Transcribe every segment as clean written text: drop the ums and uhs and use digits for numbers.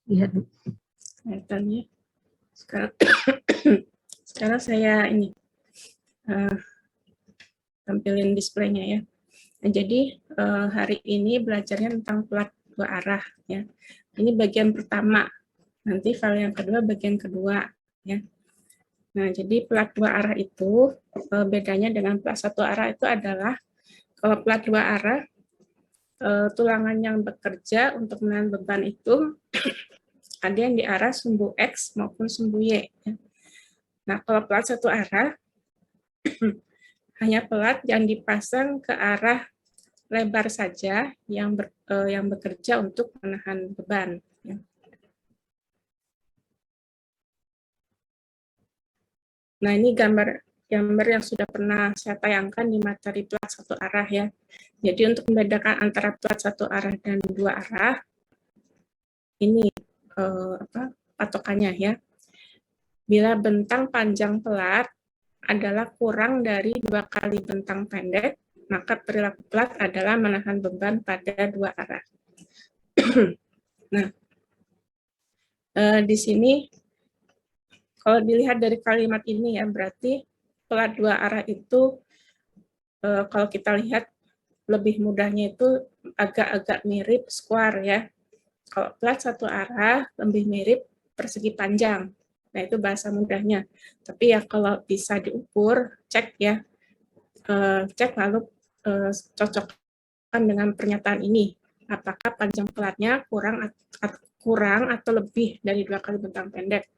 Lihat kelihatannya. Sekarang saya ini tampilin displaynya ya. Nah, jadi hari ini belajarnya tentang plat dua arah ya. Ini bagian pertama. Nanti file yang kedua bagian kedua ya. Nah, jadi plat dua arah itu bedanya dengan plat satu arah itu adalah kalau plat dua arah tulangan yang bekerja untuk menahan beban itu ada yang di arah sumbu X maupun sumbu Y. Ya. Nah, kalau plat satu arah hanya pelat yang dipasang ke arah lebar saja yang bekerja untuk menahan beban. Ya. Nah, ini gambar yang sudah pernah saya tayangkan di materi plat satu arah ya. Jadi untuk membedakan antara plat satu arah dan dua arah, ini patokannya ya. Bila bentang panjang pelat adalah kurang dari 2 kali bentang pendek, maka perilaku pelat adalah menahan beban pada dua arah. Nah, di sini kalau dilihat dari kalimat ini ya, berarti pelat dua arah itu kalau kita lihat lebih mudahnya itu agak-agak mirip square ya. Kalau pelat satu arah lebih mirip persegi panjang. Nah, itu bahasa mudahnya. Tapi ya kalau bisa diukur, cek ya. Cek lalu cocokkan dengan pernyataan ini. Apakah panjang pelatnya kurang atau lebih dari 2 kali bentang pendek.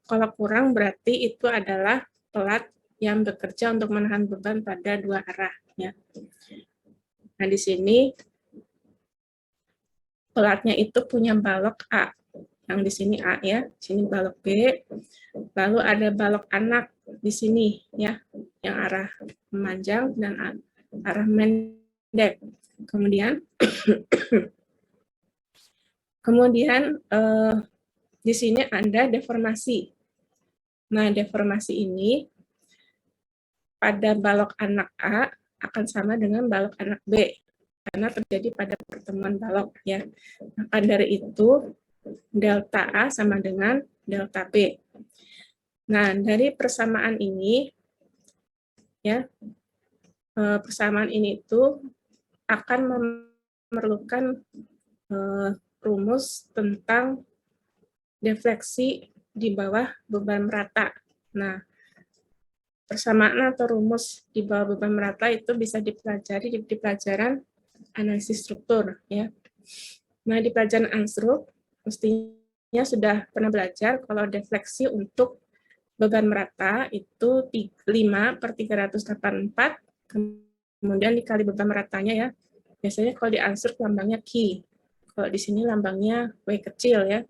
Kalau kurang berarti itu adalah pelat yang bekerja untuk menahan beban pada dua arah. Ya. Nah, di sini pelatnya itu punya balok A. Yang di sini A ya, sini balok B. Lalu ada balok anak di sini ya, yang arah memanjang dan arah pendek. Kemudian di sini ada deformasi. Nah, deformasi ini pada balok anak A akan sama dengan balok anak B karena terjadi pada pertemuan balok ya. Maka dari itu delta A sama dengan delta B. Nah, dari persamaan ini ya, persamaan ini itu akan memerlukan rumus tentang defleksi di bawah beban merata. Nah, persamaan atau rumus di bawah beban merata itu bisa dipelajari di pelajaran analisis struktur ya. Nah, di pelajaran anstruk mestinya sudah pernah belajar kalau defleksi untuk beban merata itu 5/384 kemudian dikali beban meratanya ya. Biasanya kalau di anstruk lambangnya Q. Kalau di sini lambangnya W kecil ya.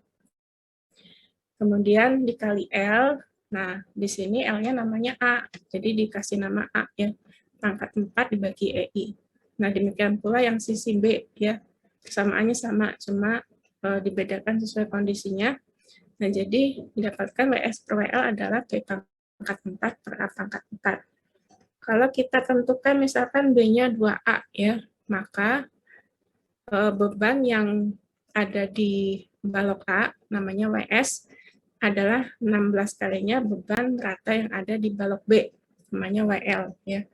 Kemudian dikali L. Nah, di sini L-nya namanya A. Jadi dikasih nama A ya. Pangkat 4 dibagi EI. Nah, demikian pula yang sisi B ya. Persamaannya sama, cuma dibedakan sesuai kondisinya. Nah, jadi didapatkan WS per WL adalah P pangkat 4 per A pangkat 4. Kalau kita tentukan misalkan B-nya 2A ya, maka beban yang ada di balok A, namanya WS, adalah 16 kalinya beban rata yang ada di balok B, namanya WL ya.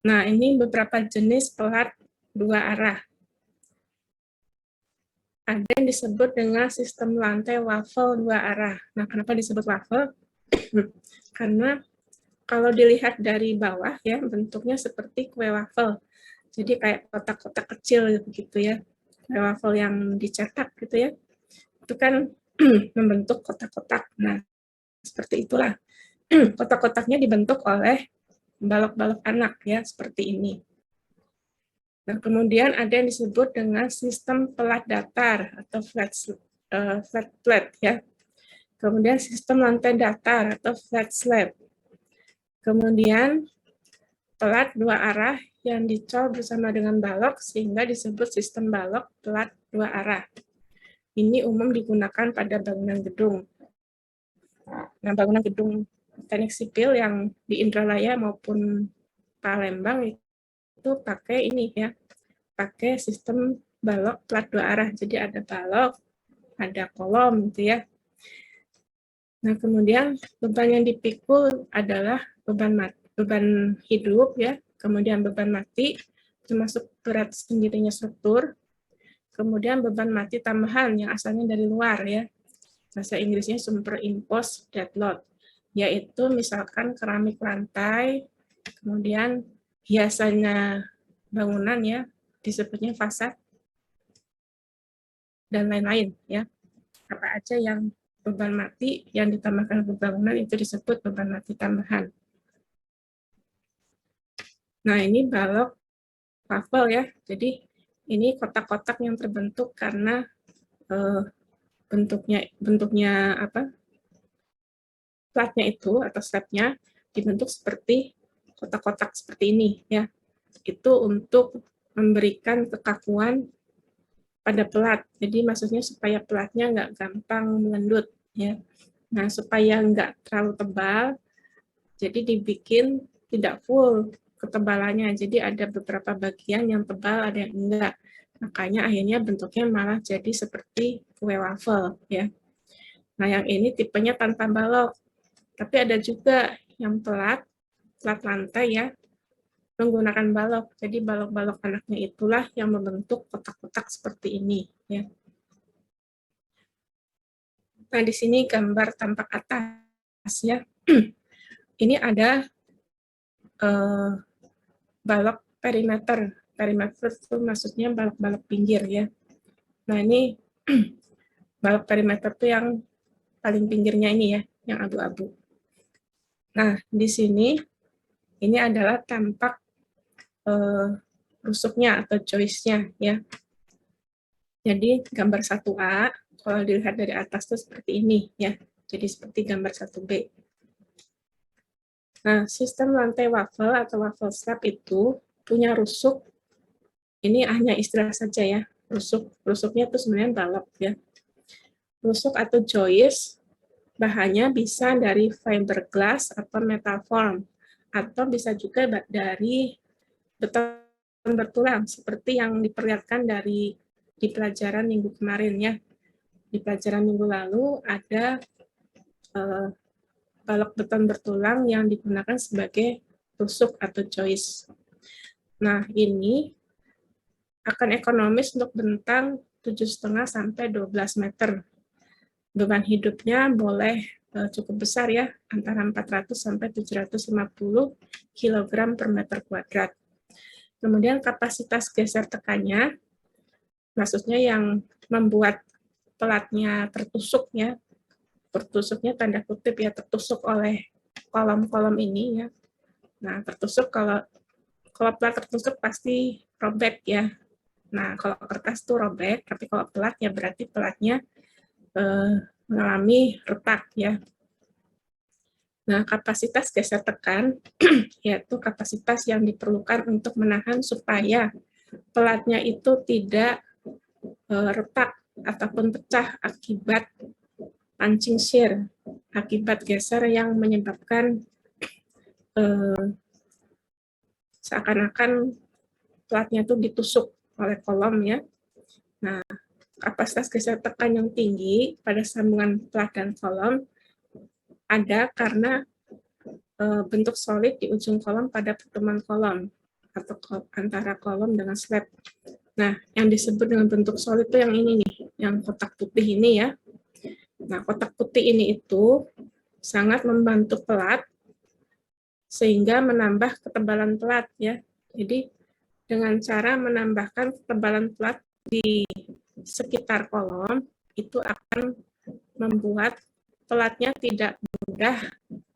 Nah, ini beberapa jenis pelat dua arah. Ada yang disebut dengan sistem lantai waffle dua arah. Nah, kenapa disebut waffle? Karena kalau dilihat dari bawah ya, bentuknya seperti kue waffle. Jadi kayak kotak-kotak kecil begitu ya. Kue waffle yang dicetak gitu ya. Itu kan membentuk kotak-kotak. Nah, seperti itulah. Kotak-kotaknya dibentuk oleh balok-balok anak ya, seperti ini. Nah, kemudian ada yang disebut dengan sistem pelat datar atau flat plate ya. Kemudian sistem lantai datar atau flat slab. Kemudian pelat dua arah yang dicol bersama dengan balok sehingga disebut sistem balok pelat dua arah. Ini umum digunakan pada bangunan gedung. Nah, bangunan gedung teknik sipil yang di Indralaya maupun Palembang itu pakai ini ya, pakai sistem balok plat dua arah. Jadi ada balok, ada kolom gitu ya. Nah, kemudian beban yang dipikul adalah beban hidup ya, kemudian beban mati termasuk berat sendirinya struktur, kemudian beban mati tambahan yang asalnya dari luar ya. Bahasa Inggrisnya superimposed dead load, yaitu misalkan keramik lantai, kemudian hiasannya bangunan ya, disebutnya fasad, dan lain-lain ya. Apa aja yang beban mati yang ditambahkan ke bangunan itu disebut beban mati tambahan. Nah, ini balok wafel ya. Jadi ini kotak-kotak yang terbentuk karena bentuknya apa? Platnya itu atau slabnya dibentuk seperti kotak-kotak seperti ini ya. Itu untuk memberikan kekakuan pada pelat. Jadi maksudnya supaya pelatnya nggak gampang melendut ya. Nah, supaya nggak terlalu tebal, jadi dibikin tidak full ketebalannya. Jadi ada beberapa bagian yang tebal, ada yang enggak. Makanya akhirnya bentuknya malah jadi seperti kue wafel ya. Nah, yang ini tipenya tanpa balok. Tapi ada juga yang plat lantai ya, menggunakan balok. Jadi balok-balok anaknya itulah yang membentuk kotak-kotak seperti ini ya. Nah, di sini gambar tampak atas ya. Ini ada balok perimeter. Perimeter itu maksudnya balok-balok pinggir ya. Nah, ini balok perimeter itu yang paling pinggirnya ini ya, yang abu-abu. Nah, di sini ini adalah tampak rusuknya atau joist-nya ya. Jadi gambar 1A kalau dilihat dari atas itu seperti ini ya. Jadi seperti gambar 1B. Nah, sistem lantai wafel atau wafel slab itu punya rusuk. Ini hanya istilah saja ya. Rusuknya itu sebenarnya balok ya. Rusuk atau joist bahannya bisa dari fiberglass atau metal form atau bisa juga dari beton bertulang seperti yang diperlihatkan di pelajaran minggu kemarin ya. Di pelajaran minggu lalu ada balok beton bertulang yang digunakan sebagai tusuk atau joist. Nah, ini akan ekonomis untuk bentang 7,5 sampai 12 meter. Beban hidupnya boleh cukup besar ya, antara 400 sampai 750 kg per meter kuadrat. Kemudian kapasitas geser tekannya, maksudnya yang membuat pelatnya tertusuk ya, tertusuknya tanda kutip ya, tertusuk oleh kolom-kolom ini ya. Nah, tertusuk kalau pelat tertusuk pasti robek ya. Nah, kalau kertas tuh robek, tapi kalau pelat ya berarti pelatnya mengalami retak ya. Nah, kapasitas geser tekan yaitu kapasitas yang diperlukan untuk menahan supaya pelatnya itu tidak retak ataupun pecah akibat punching shear, akibat geser yang menyebabkan seakan-akan pelatnya itu ditusuk oleh kolom ya. Nah, kapasitas geser tekan yang tinggi pada sambungan pelat dan kolom ada karena bentuk solid di ujung kolom pada pertemuan kolom atau antara kolom dengan slab. Nah, yang disebut dengan bentuk solid itu yang ini nih, yang kotak putih ini ya. Nah, kotak putih ini itu sangat membantu pelat sehingga menambah ketebalan pelat ya. Jadi dengan cara menambahkan ketebalan pelat di sekitar kolom itu akan membuat pelatnya tidak mudah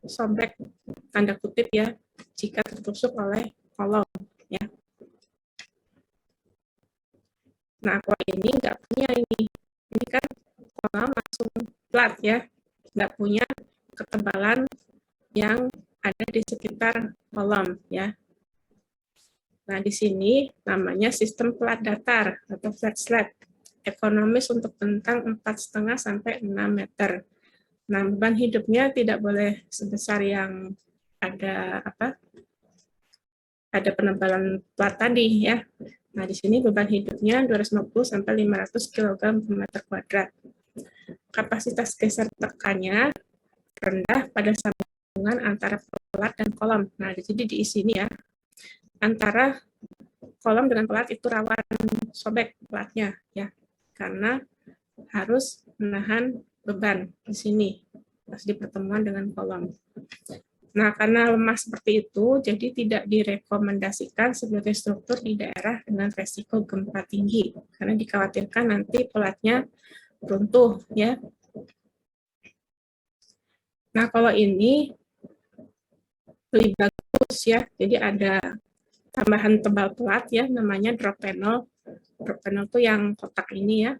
sobek tanda kutip ya jika tertusuk oleh kolom ya. Nah, kalau ini nggak punya ini kan kolom langsung plat ya, nggak punya ketebalan yang ada di sekitar kolom ya. Nah, di sini namanya sistem plat datar atau flat slab. Ekonomis untuk bentang 4,5 sampai 6 meter. Nah, beban hidupnya tidak boleh sebesar yang ada penebalan plat tadi ya. Nah, di sini beban hidupnya 250 sampai 500 kg per meter kuadrat. Kapasitas geser tekannya rendah pada sambungan antara pelat dan kolom. Nah, jadi di sini ya, antara kolom dengan pelat itu rawan sobek pelatnya ya, karena harus menahan beban di sini pas di pertemuan dengan kolom. Nah, karena lemah seperti itu, jadi tidak direkomendasikan sebagai struktur di daerah dengan resiko gempa tinggi, karena dikhawatirkan nanti pelatnya runtuh ya. Nah, kalau ini lebih bagus ya, jadi ada tambahan tebal pelat ya, namanya drop panel. Drop panel itu yang kotak ini ya.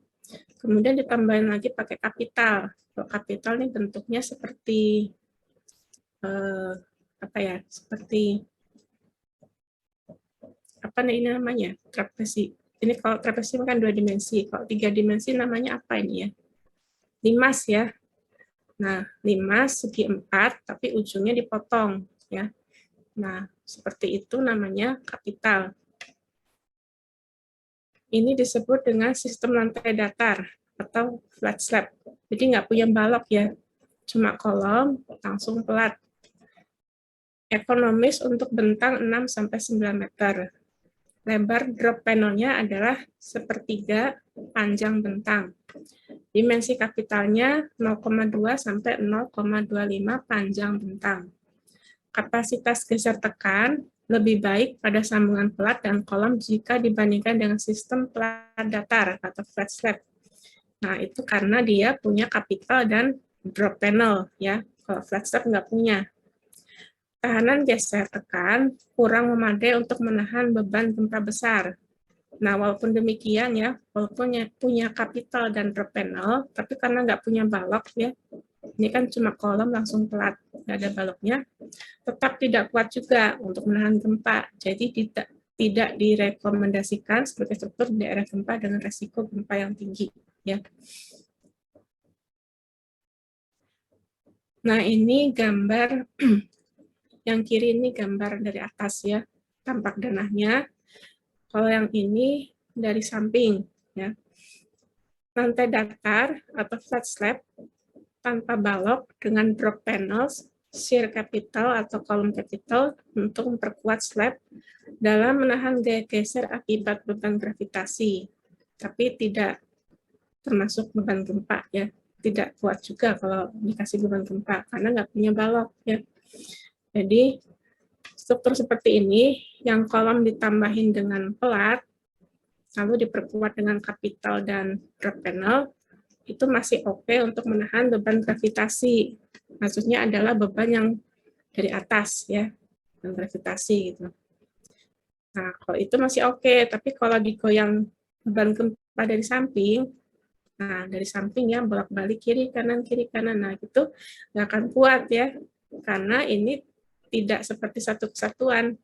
Kemudian ditambahin lagi pakai kapital. Kalau kapital ini bentuknya seperti apa ya? Seperti apa nih ini namanya? Trapesi. Ini kalau trapesi kan 2 dimensi. Kalau 3 dimensi namanya apa ini ya? Limas ya. Nah, limas segi 4 tapi ujungnya dipotong ya. Nah, seperti itu namanya kapital. Ini disebut dengan sistem lantai datar atau flat slab. Jadi nggak punya balok ya, cuma kolom, langsung pelat. Ekonomis untuk bentang 6-9 meter. Lebar drop panelnya adalah sepertiga panjang bentang. Dimensi kapitalnya 0,2 sampai 0,25 panjang bentang. Kapasitas geser tekan lebih baik pada sambungan pelat dan kolom jika dibandingkan dengan sistem pelat datar atau flat slab. Nah, itu karena dia punya kapital dan drop panel ya. Kalau flat slab nggak punya. Tahanan geser tekan kurang memadai untuk menahan beban gempa besar. Nah, walaupun demikian ya, walaupun punya kapital dan drop panel, tapi karena nggak punya balok ya, ini kan cuma kolom langsung pelat, nggak ada baloknya, tetap tidak kuat juga untuk menahan gempa. Jadi tidak direkomendasikan sebagai struktur di daerah gempa dengan resiko gempa yang tinggi. Ya. Nah, ini gambar yang kiri ini gambar dari atas ya, tampak denahnya. Kalau yang ini dari samping ya. Lantai datar atau flat slab tanpa balok dengan drop panels, shear capital atau kolom capital untuk memperkuat slab dalam menahan gaya geser akibat beban gravitasi, tapi tidak termasuk beban gempa ya, tidak kuat juga kalau dikasih beban gempa karena nggak punya balok ya. Jadi struktur seperti ini yang kolom ditambahin dengan pelat, lalu diperkuat dengan kapital dan drop panel, itu masih oke untuk menahan beban gravitasi. Maksudnya adalah beban yang dari atas ya, beban gravitasi gitu. Nah, kalau itu masih oke, tapi kalau digoyang beban gempa dari samping, nah dari samping ya bolak-balik kiri kanan, nah itu nggak akan kuat ya, karena ini tidak seperti satu kesatuan.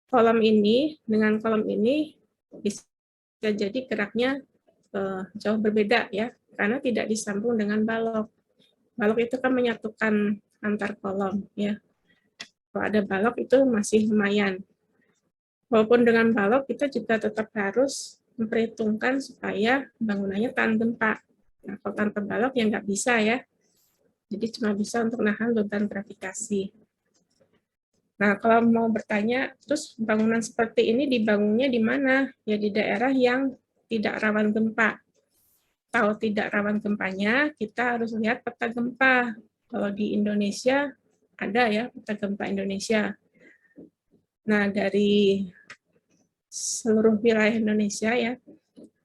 Kolom ini dengan kolom ini bisa jadi geraknya jauh berbeda ya, karena tidak disambung dengan balok. Balok itu kan menyatukan antar kolom ya. Kalau ada balok itu masih lumayan. Walaupun dengan balok kita juga tetap harus memperhitungkan supaya bangunannya tahan gempa. Nah, kalau tanpa balok ya nggak bisa ya. Jadi cuma bisa untuk nahan beban gravitasi. Nah, kalau mau bertanya, terus bangunan seperti ini dibangunnya di mana? Ya di daerah yang tidak rawan gempa. Tahu tidak rawan gempanya, kita harus lihat peta gempa. Kalau di Indonesia, ada ya peta gempa Indonesia. Nah, dari seluruh wilayah Indonesia ya,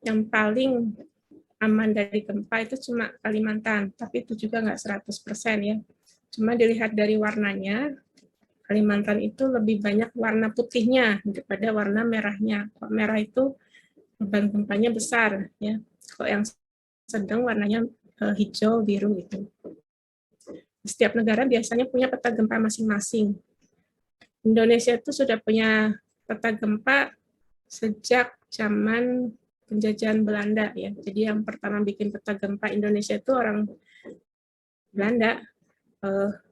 yang paling aman dari gempa itu cuma Kalimantan, tapi itu juga nggak 100% ya. Cuma dilihat dari warnanya, Kalimantan itu lebih banyak warna putihnya daripada warna merahnya. Kalau merah itu beban gempanya besar ya. Kalau yang sedang warnanya hijau, biru gitu. Setiap negara biasanya punya peta gempa masing-masing. Indonesia itu sudah punya peta gempa sejak zaman penjajahan Belanda ya. Jadi yang pertama bikin peta gempa Indonesia itu orang Belanda,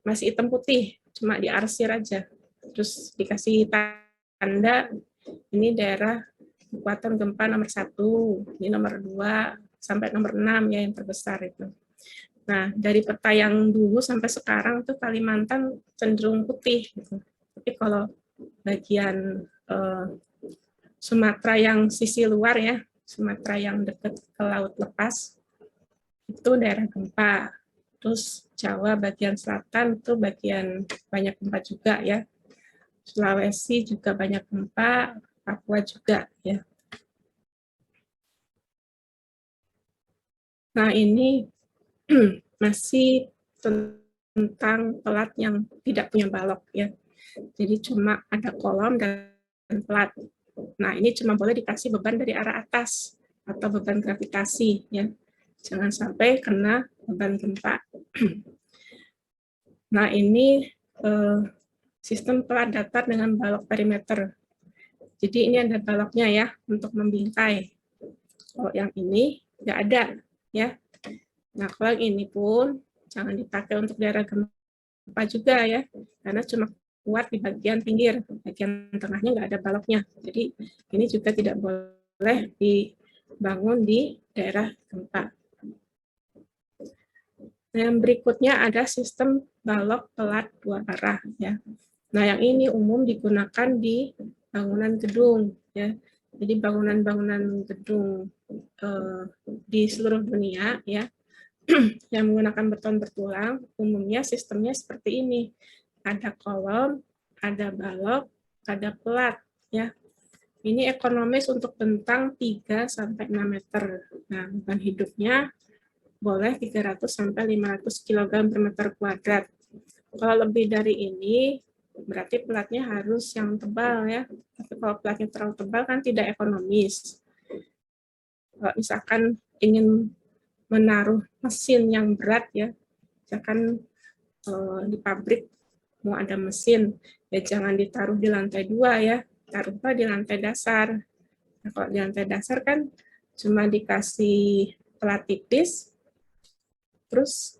masih hitam putih, cuma diarsir aja. Terus dikasih tanda ini daerah kekuatan gempa nomor 1, ini nomor 2, sampai nomor 6 ya yang terbesar itu. Nah, dari peta yang dulu sampai sekarang tuh Kalimantan cenderung putih gitu. Tapi kalau bagian Sumatera yang sisi luar ya, Sumatera yang dekat ke laut lepas, itu daerah gempa. Terus Jawa bagian selatan itu bagian banyak gempa juga ya. Sulawesi juga banyak gempa, Papua juga ya. Nah, ini masih tentang pelat yang tidak punya balok ya. Jadi cuma ada kolom dan pelat. Nah, ini cuma boleh dikasih beban dari arah atas atau beban gravitasi ya. Jangan sampai kena beban gempa. Nah, ini sistem pelat datar dengan balok perimeter. Jadi ini ada baloknya ya untuk membingkai. Kalau yang ini nggak ada ya. Nah, kalau yang ini pun jangan dipakai untuk daerah gempa juga ya, karena cuma kuat di bagian pinggir, bagian tengahnya nggak ada baloknya. Jadi ini juga tidak boleh dibangun di daerah gempa. Nah, yang berikutnya ada sistem balok pelat 2 arah ya. Nah, yang ini umum digunakan di bangunan gedung ya. Jadi bangunan-bangunan gedung di seluruh dunia ya yang menggunakan beton bertulang, umumnya sistemnya seperti ini. Ada kolom, ada balok, ada pelat ya. Ini ekonomis untuk bentang 3 sampai 6 meter. Nah, beban hidupnya boleh 300 sampai 500 kg per meter kuadrat. Kalau lebih dari ini, berarti pelatnya harus yang tebal ya. Tapi kalau pelatnya terlalu tebal kan tidak ekonomis. Kalau misalkan ingin menaruh mesin yang berat ya, misalkan di pabrik mau ada mesin, ya jangan ditaruh di lantai 2 ya, taruhlah di lantai dasar. Nah, kalau di lantai dasar kan cuma dikasih pelat tipis, terus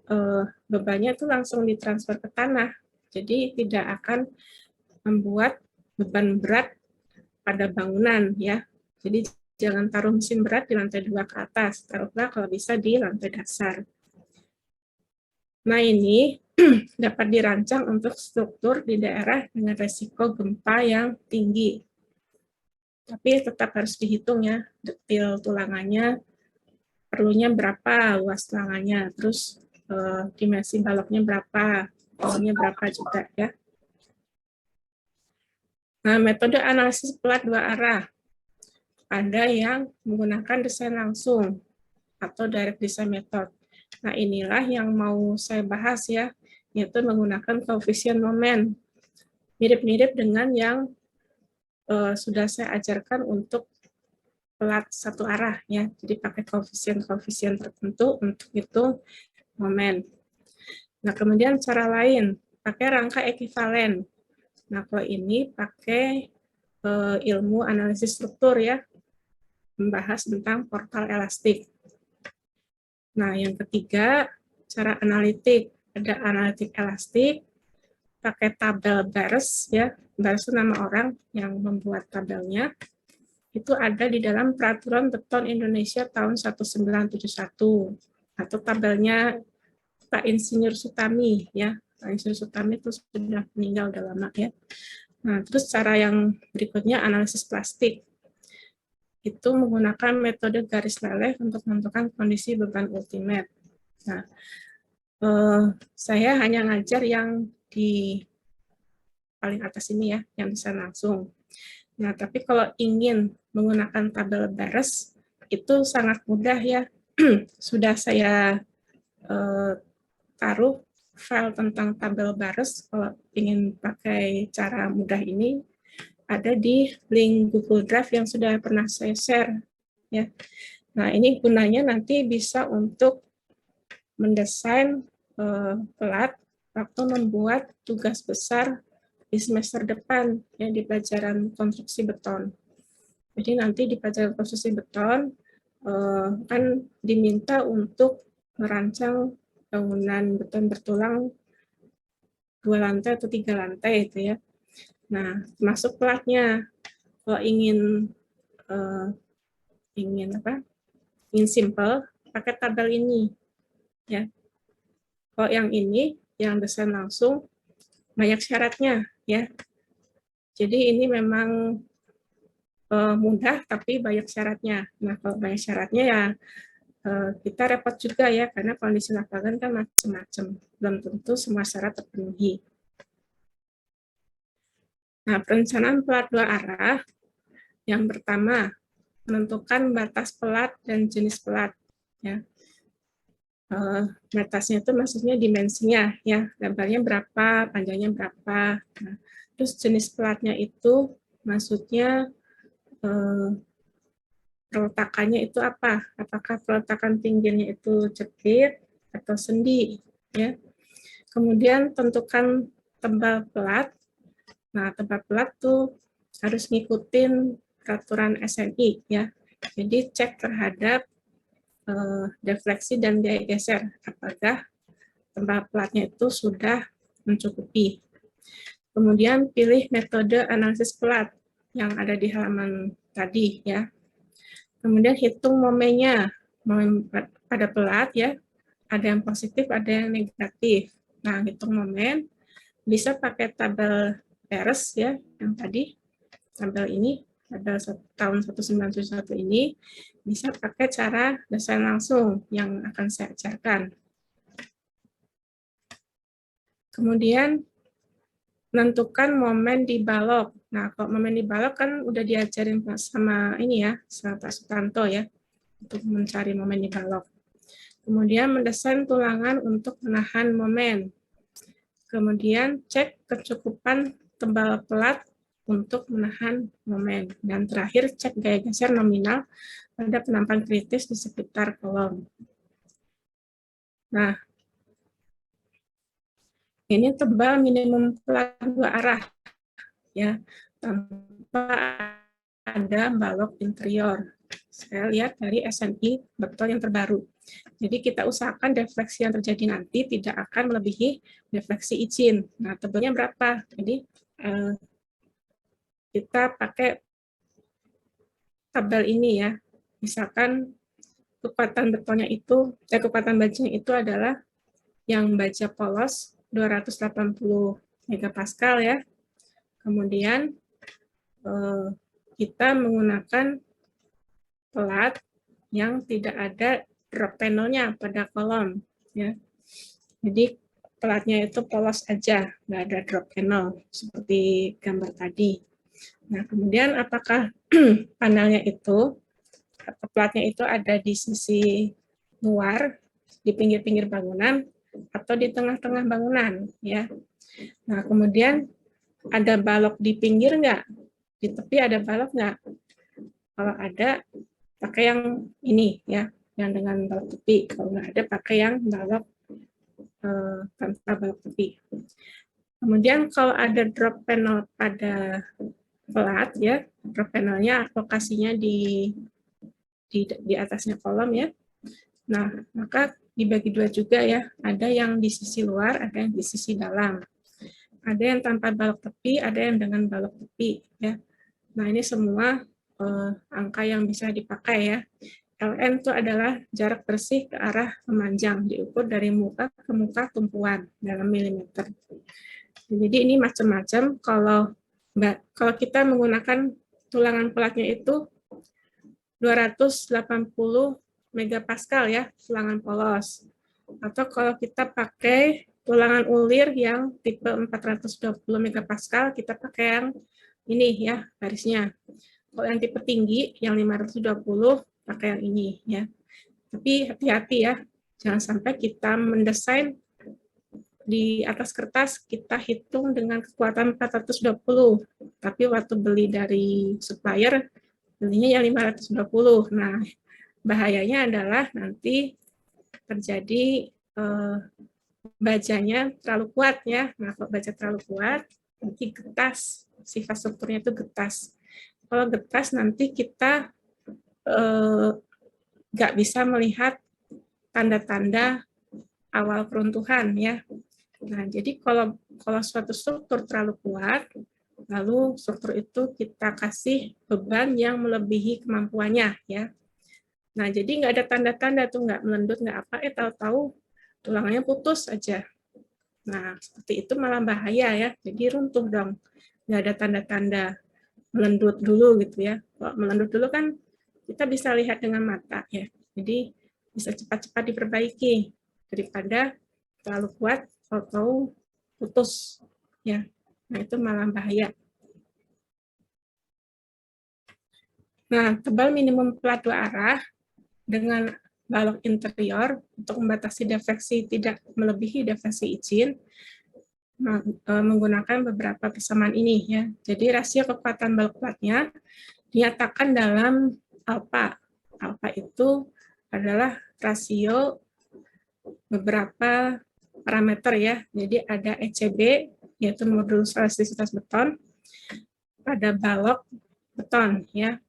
bebannya itu langsung ditransfer ke tanah, jadi tidak akan membuat beban berat pada bangunan ya. Jadi jangan taruh mesin berat di lantai 2 ke atas, taruhlah kalau bisa di lantai dasar. Nah, ini dapat dirancang untuk struktur di daerah dengan resiko gempa yang tinggi. Tapi tetap harus dihitung ya, detail tulangannya, perlunya berapa, luas tulangannya, terus dimensi baloknya berapa, kolomnya berapa juga ya. Nah, metode analisis pelat 2 arah. Ada yang menggunakan desain langsung atau direct design method. Nah, inilah yang mau saya bahas ya, yaitu menggunakan koefisien momen. Mirip-mirip dengan yang sudah saya ajarkan untuk pelat 1 arah ya. Jadi pakai koefisien tertentu untuk itu momen. Nah, kemudian cara lain, pakai rangka ekivalen. Nah, kalau ini pakai ilmu analisis struktur ya, membahas tentang portal elastik. Nah, yang ketiga, cara analitik. Ada analitik elastik, pakai tabel Bares ya. Bares itu nama orang yang membuat tabelnya. Itu ada di dalam Peraturan Beton Indonesia tahun 1971 atau tabelnya Pak Insinyur Sutami ya. Pak Insinyur Sutami itu sudah meninggal, udah lama ya. Nah, terus cara yang berikutnya analisis plastik. Itu menggunakan metode garis leleh untuk menentukan kondisi beban ultimate. Nah, saya hanya ngajar yang di paling atas ini ya, yang bisa langsung. Nah, tapi kalau ingin menggunakan tabel Bares, itu sangat mudah ya. Sudah saya taruh file tentang tabel Bares, kalau ingin pakai cara mudah ini, ada di link Google Drive yang sudah pernah saya share. Ya. Nah, ini gunanya nanti bisa untuk mendesain pelat waktu membuat tugas besar di semester depan ya, di pelajaran konstruksi beton. Jadi nanti di pelajaran konstruksi beton kan diminta untuk merancang bangunan beton bertulang 2 lantai atau 3 lantai itu ya. Nah, masuk pelatnya. Kalau ingin ingin simple, pakai tabel ini ya. Kalau yang ini yang desain langsung banyak syaratnya ya. Jadi ini memang mudah tapi banyak syaratnya. Nah, kalau banyak syaratnya ya kita repot juga ya, karena kondisi lapangan kan macam-macam, belum tentu semua syarat terpenuhi. Nah, perencanaan pelat dua arah, yang pertama, menentukan batas pelat dan jenis pelat. Ya. Batasnya itu maksudnya dimensinya, ya, lebarnya berapa, panjangnya berapa. Nah, terus jenis pelatnya itu maksudnya peletakannya itu apa? Apakah peletakan pinggirnya itu jepit atau sendi, ya. Kemudian tentukan tebal pelat. Nah, tebal pelat tuh harus ngikutin peraturan SNI ya. Jadi cek terhadap defleksi dan gaya geser, apakah tebal pelatnya itu sudah mencukupi. Kemudian pilih metode analisis pelat yang ada di halaman tadi ya. Kemudian hitung momennya, momen pada pelat ya, ada yang positif, ada yang negatif. Nah, hitung momen bisa pakai tabel Peres ya, yang tadi, tabel ini, tabel tahun 1971 ini, bisa pakai cara desain langsung yang akan saya ajarkan. Kemudian, menentukan momen di balok. Nah, kalau momen di balok kan udah diajarin sama ini ya, sama Pak Sutanto ya, untuk mencari momen di balok. Kemudian mendesain tulangan untuk menahan momen. Kemudian cek kecukupan tebal pelat untuk menahan momen. Dan terakhir cek gaya geser nominal pada penampakan kritis di sekitar kolom. Nah, ini tebal minimum pelat dua arah ya, tanpa ada balok interior. Saya lihat dari SNI betul yang terbaru. Jadi kita usahakan defleksi yang terjadi nanti tidak akan melebihi defleksi izin. Nah, tebalnya berapa? Jadi kita pakai tabel ini ya. Misalkan kekuatan betonnya itu, kekuatan bajanya itu adalah yang baja polos 280 megapascal ya. Kemudian kita menggunakan pelat yang tidak ada drop panelnya pada kolom ya. Jadi pelatnya itu polos aja, nggak ada drop panel seperti gambar tadi. Nah, kemudian apakah panelnya itu atau pelatnya itu ada di sisi luar, di pinggir-pinggir bangunan atau di tengah-tengah bangunan ya. Nah, kemudian ada balok di pinggir nggak? Di tepi ada balok nggak? Kalau ada, pakai yang ini ya, yang dengan balok tepi. Kalau nggak ada, pakai yang balok tanpa balok tepi. Kemudian kalau ada drop panel pada pelat ya, drop panelnya lokasinya di atasnya kolom ya. Nah, maka dibagi dua juga ya, ada yang di sisi luar, ada yang di sisi dalam. Ada yang tanpa balok tepi, ada yang dengan balok tepi ya. Nah, ini semua angka yang bisa dipakai ya. LN itu adalah jarak bersih ke arah memanjang, diukur dari muka ke muka tumpuan dalam milimeter. Jadi ini macam-macam. Kalau kita menggunakan tulangan pelatnya itu 280 megapascal ya, tulangan polos. Atau kalau kita pakai tulangan ulir yang tipe 420 megapascal, kita pakai yang ini ya, garisnya. Kalau yang tipe tinggi, yang 520, pakai yang ini ya. Tapi hati-hati ya, jangan sampai kita mendesain di atas kertas kita hitung dengan kekuatan 420, tapi waktu beli dari supplier belinya yang 520. Nah, bahayanya adalah nanti terjadi bajanya terlalu kuat ya. Nah, kalau baja terlalu kuat, nanti getas, sifat strukturnya itu getas. Kalau getas nanti kita nggak bisa melihat tanda-tanda awal keruntuhan ya. Nah, jadi kalau suatu struktur terlalu kuat, Lalu struktur itu kita kasih beban yang melebihi kemampuannya, ya. Nah, jadi nggak ada tanda-tanda tuh, nggak melendut, nggak apa, tahu-tahu tulangnya putus aja. Nah, seperti itu malah bahaya ya, jadi runtuh dong. Nggak ada tanda-tanda melendut dulu gitu ya. Kalau melendut dulu kan kita bisa lihat dengan mata ya. Jadi bisa cepat-cepat diperbaiki daripada terlalu kuat atau putus ya. Nah, itu malah bahaya. Nah, tebal minimum pelat dua arah dengan balok interior untuk membatasi defleksi tidak melebihi defleksi izin menggunakan beberapa persamaan ini ya. Jadi rasio kekuatan balok pelatnya dinyatakan dalam alfa. Alfa itu adalah rasio beberapa parameter ya. Jadi ada ECB yaitu modulus elastisitas beton pada balok beton ya.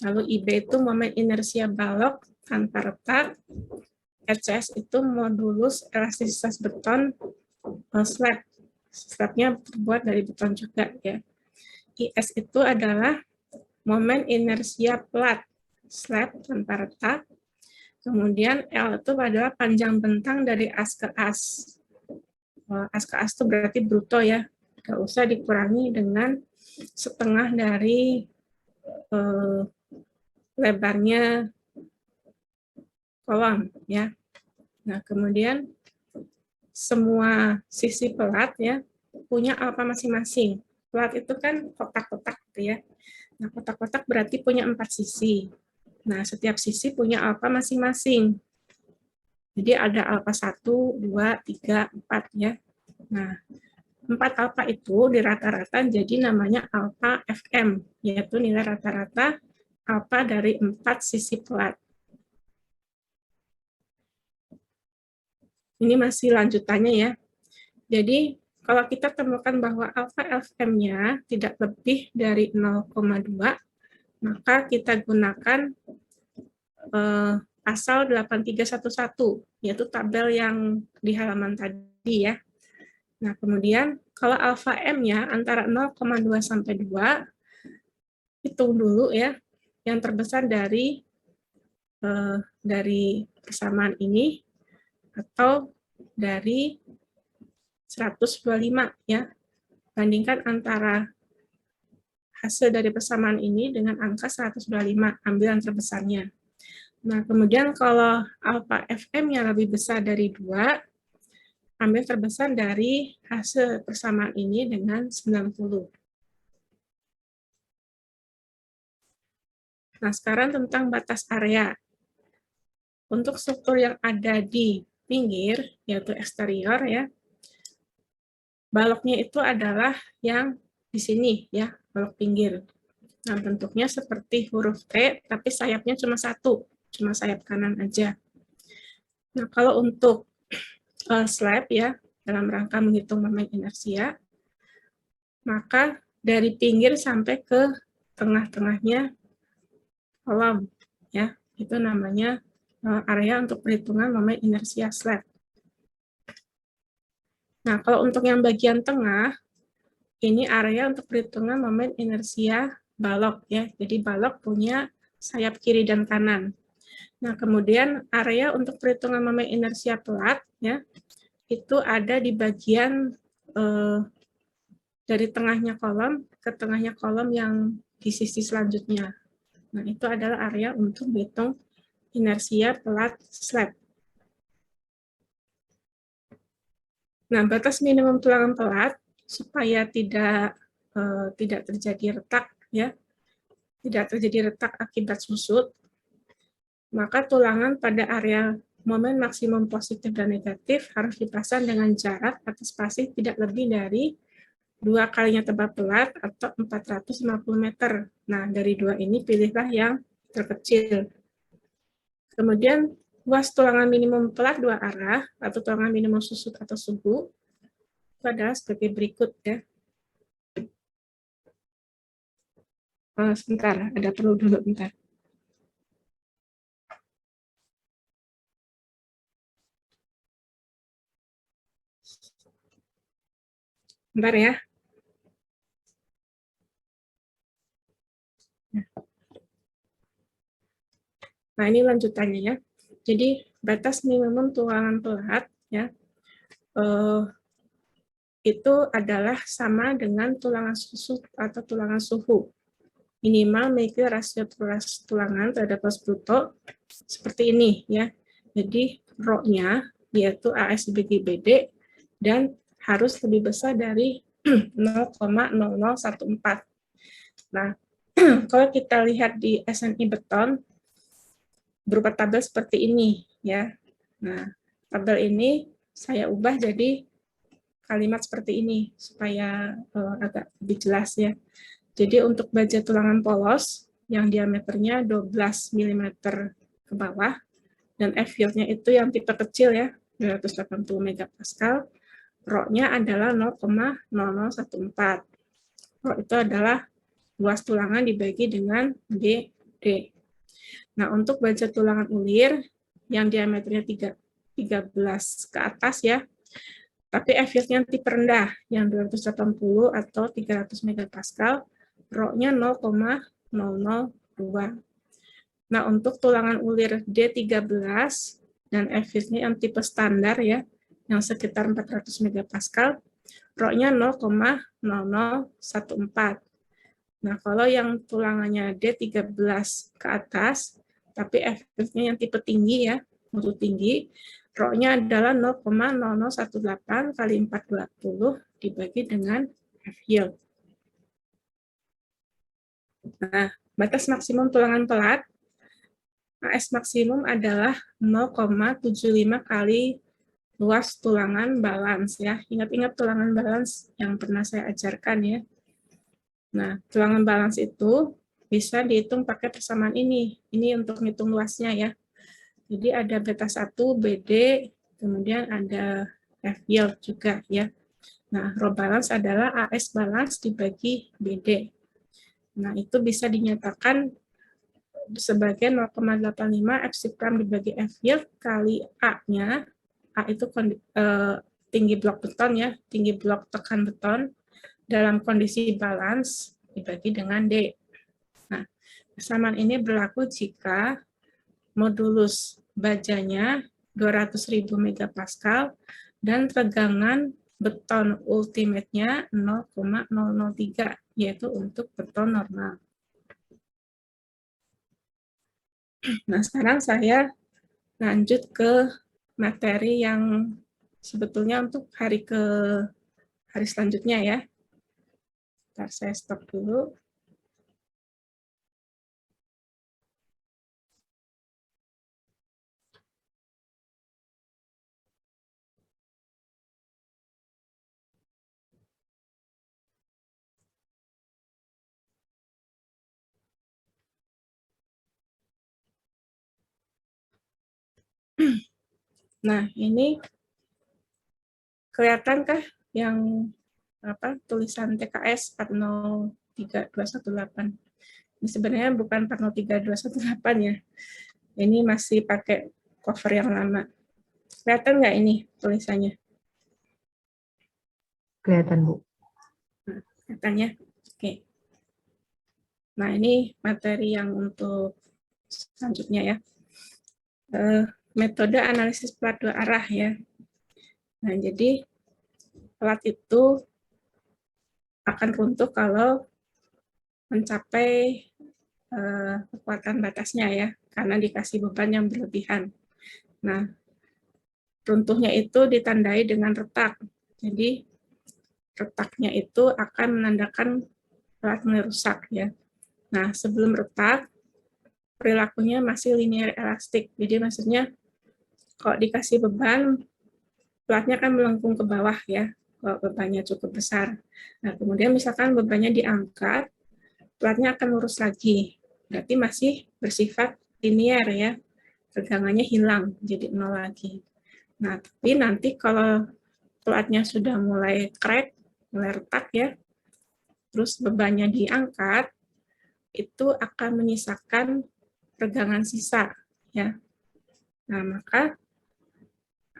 Lalu IB itu momen inersia balok tanpa retak. ECS itu modulus elastisitas beton slab. Slabnya terbuat dari beton juga ya. IS itu adalah momen inersia plat slab tanpa retak. Kemudian L itu adalah panjang bentang dari as ke as. As ke as itu berarti bruto ya. Nggak usah dikurangi dengan setengah dari lebarnya kolom ya. Nah, kemudian semua sisi pelat ya punya alfa masing-masing. Pelat itu kan kotak-kotak gitu ya. Nah, kotak-kotak berarti punya 4 sisi. Nah, setiap sisi punya alfa masing-masing. Jadi ada alfa 1, 2, 3, 4 ya. Nah, 4 alfa itu di rata-rata jadi namanya alfa FM, yaitu nilai rata-rata alfa dari 4 sisi pelat. Ini masih lanjutannya ya. Jadi, kalau kita temukan bahwa alfa FM-nya tidak lebih dari 0,2, maka kita gunakan pasal 8311, yaitu tabel yang di halaman tadi ya. Nah, kemudian kalau alfa M-nya antara 0,2 sampai 2, hitung dulu ya, yang terbesar dari persamaan ini atau dari 125 ya. Bandingkan antara hasil dari persamaan ini dengan angka 125, ambil yang terbesarnya. Nah, kemudian kalau alfa FM-nya lebih besar dari 2, ambil terbesar dari hasil persamaan ini dengan 90. Nah, sekarang tentang batas area. Untuk struktur yang ada di pinggir, yaitu eksterior ya, baloknya itu adalah yang di sini ya, balok pinggir. Nah, bentuknya seperti huruf T, tapi sayapnya cuma satu, cuma sayap kanan aja. Nah, kalau untuk slab ya, dalam rangka menghitung momen inersia, maka dari pinggir sampai ke tengah-tengahnya kolom, ya, itu namanya area untuk perhitungan momen inersia slab. Nah, kalau untuk yang bagian tengah, ini area untuk perhitungan momen inersia balok ya. Jadi balok punya sayap kiri dan kanan. Nah, kemudian area untuk perhitungan momen inersia pelat ya, itu ada di bagian dari tengahnya kolom ke tengahnya kolom yang di sisi selanjutnya. Nah, itu adalah area untuk menghitung inersia pelat slab. Nah, batas minimum tulangan pelat supaya tidak terjadi retak ya, tidak terjadi retak akibat susut, maka tulangan pada area momen maksimum positif dan negatif harus dipasang dengan jarak atau spasi tidak lebih dari 2 kalinya tebal pelat atau 450 meter. Nah, dari dua ini pilihlah yang terkecil. Kemudian, luas tulangan minimum pelat dua arah atau tulangan minimum susut atau subu itu adalah sebagai berikut ya. Sebentar, ada perlu dulu bentar. Bentar ya. Nah, ini lanjutannya ya. Jadi batas minimum tulangan pelat ya itu adalah sama dengan tulangan susu atau tulangan suhu. Minimal memiliki rasio tulangan terhadap pos bruto seperti ini ya. Jadi rho-nya yaitu AS dibagi BD dan harus lebih besar dari 0,0014. Nah, kalau kita lihat di SNI beton berupa tabel seperti ini ya. Nah, tabel ini saya ubah jadi kalimat seperti ini supaya agak lebih jelas ya. Jadi untuk baja tulangan polos yang diameternya 12 mm ke bawah dan F-yield-nya itu yang tipe kecil ya, 280 megapascal, rho-nya adalah 0,0014. Rho itu adalah luas tulangan dibagi dengan DD. Nah, untuk baja tulangan ulir yang diameternya 13 ke atas ya, tapi F-yield-nya tipe rendah yang 280 atau 300 megapascal, rho-nya 0,002. Nah, untuk tulangan ulir D13 dan F-yield-nya yang tipe standar ya, yang sekitar 400 megapascal, rho-nya 0,0014. Nah, kalau yang tulangannya D13 ke atas, tapi F-yield-nya yang tipe tinggi ya, mutu tinggi, rho-nya adalah 0,0018 kali 420 dibagi dengan F-yield. Nah, batas maksimum tulangan pelat, AS maksimum adalah 0,75 kali luas tulangan balance ya. Ingat-ingat tulangan balance yang pernah saya ajarkan ya. Nah, tulangan balance itu bisa dihitung pakai persamaan ini. Ini untuk menghitung luasnya ya. Jadi ada beta 1, BD, kemudian ada F-yield juga ya. Nah, rho balance adalah AS balance dibagi BD. Nah, itu bisa dinyatakan sebagai 0,85 F prime dibagi F-yield kali A-nya. A itu tinggi blok beton ya, tinggi blok tekan beton dalam kondisi balance dibagi dengan D. Nah, persamaan ini berlaku jika modulus bajanya 200.000 megapascal dan tegangan beton ultimate-nya 0,003, yaitu untuk beton normal. Nah, sekarang saya lanjut ke materi yang sebetulnya untuk hari selanjutnya ya. Ntar saya stop dulu. Nah, ini kelihatankah yang tulisan TKS 403218? Ini sebenarnya bukan 403218 ya. Ini masih pakai cover yang lama. Kelihatan nggak ini tulisannya? Kelihatan, Bu. Nah, kelihatannya. Oke. Nah, ini materi yang untuk selanjutnya ya. Metode analisis pelat dua arah ya. Nah, jadi pelat itu akan runtuh kalau mencapai kekuatan batasnya ya, karena dikasih beban yang berlebihan. Nah, runtuhnya itu ditandai dengan retak. Jadi, retaknya itu akan menandakan pelat mulai rusak ya. Nah, sebelum retak, perilakunya masih linear elastik. Jadi maksudnya kalau dikasih beban, pelatnya akan melengkung ke bawah ya, kalau bebannya cukup besar. Nah, kemudian misalkan bebannya diangkat, pelatnya akan lurus lagi. Berarti masih bersifat linear ya, tegangannya hilang, jadi nol lagi. Nah, tapi nanti kalau pelatnya sudah mulai crack, mulai retak ya, terus bebannya diangkat, itu akan menyisakan tegangan sisa ya. Nah, maka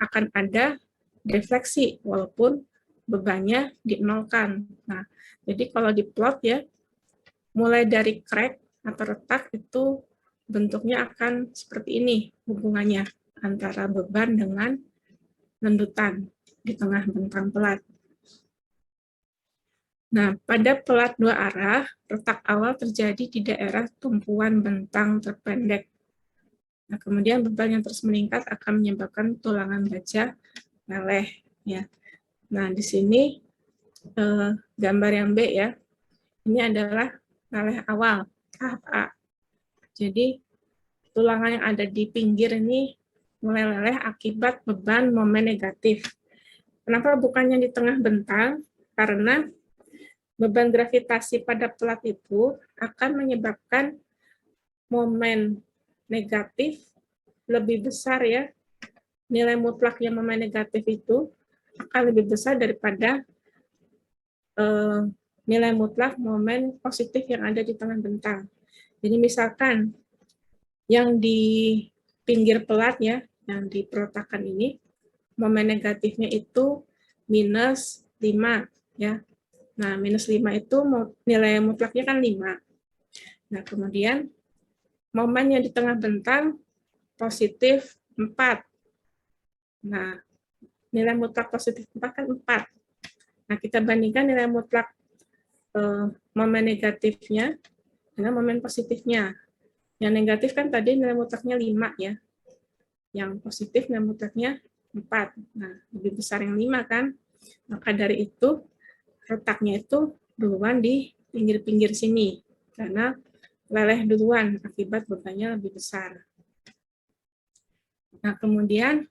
akan ada defleksi walaupun bebannya dinolkan. Nah, jadi kalau diplot ya, mulai dari crack atau retak itu bentuknya akan seperti ini hubungannya antara beban dengan lendutan di tengah bentang pelat. Nah, pada pelat dua arah, retak awal terjadi di daerah tumpuan bentang terpendek. Nah, kemudian beban yang terus meningkat akan menyebabkan tulangan baja meleleh. Ya. Nah, di sini gambar yang B ya, ini adalah meleleh awal, tahap A. Jadi, tulangan yang ada di pinggir ini meleleh akibat beban momen negatif. Kenapa bukannya di tengah bentang? Karena beban gravitasi pada pelat itu akan menyebabkan momen negatif lebih besar ya. Nilai mutlaknya momen negatif itu akan lebih besar daripada nilai mutlak momen positif yang ada di tengah bentang. Jadi misalkan yang di pinggir pelat ya, yang di perletakan ini, momen negatifnya itu minus 5 ya. Nah, minus 5 itu nilai mutlaknya kan 5. Nah, kemudian momen yang di tengah bentang positif 4. Nah, nilai mutlak positif 4 kan 4. Nah, kita bandingkan nilai mutlak momen negatifnya dengan momen positifnya. Yang negatif kan tadi nilai mutlaknya 5 ya. Yang positif nilai mutlaknya 4. Nah, lebih besar yang 5 kan. Maka dari itu, retaknya itu duluan di pinggir-pinggir sini. Karena leleh duluan akibat bebannya lebih besar. Nah, kemudian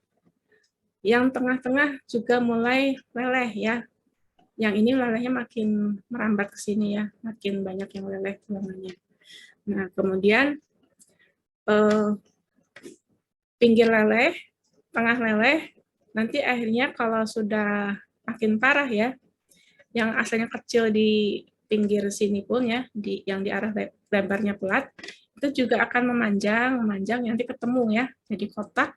yang tengah-tengah juga mulai leleh ya. Yang ini lelehnya makin merambat ke sini ya, makin banyak yang leleh tulangannya. Nah, kemudian pinggir leleh, tengah leleh, nanti akhirnya kalau sudah makin parah ya, yang asalnya kecil di pinggir sini pun ya, yang di arah lebarnya pelat, itu juga akan memanjang, nanti ketemu ya, jadi kotak.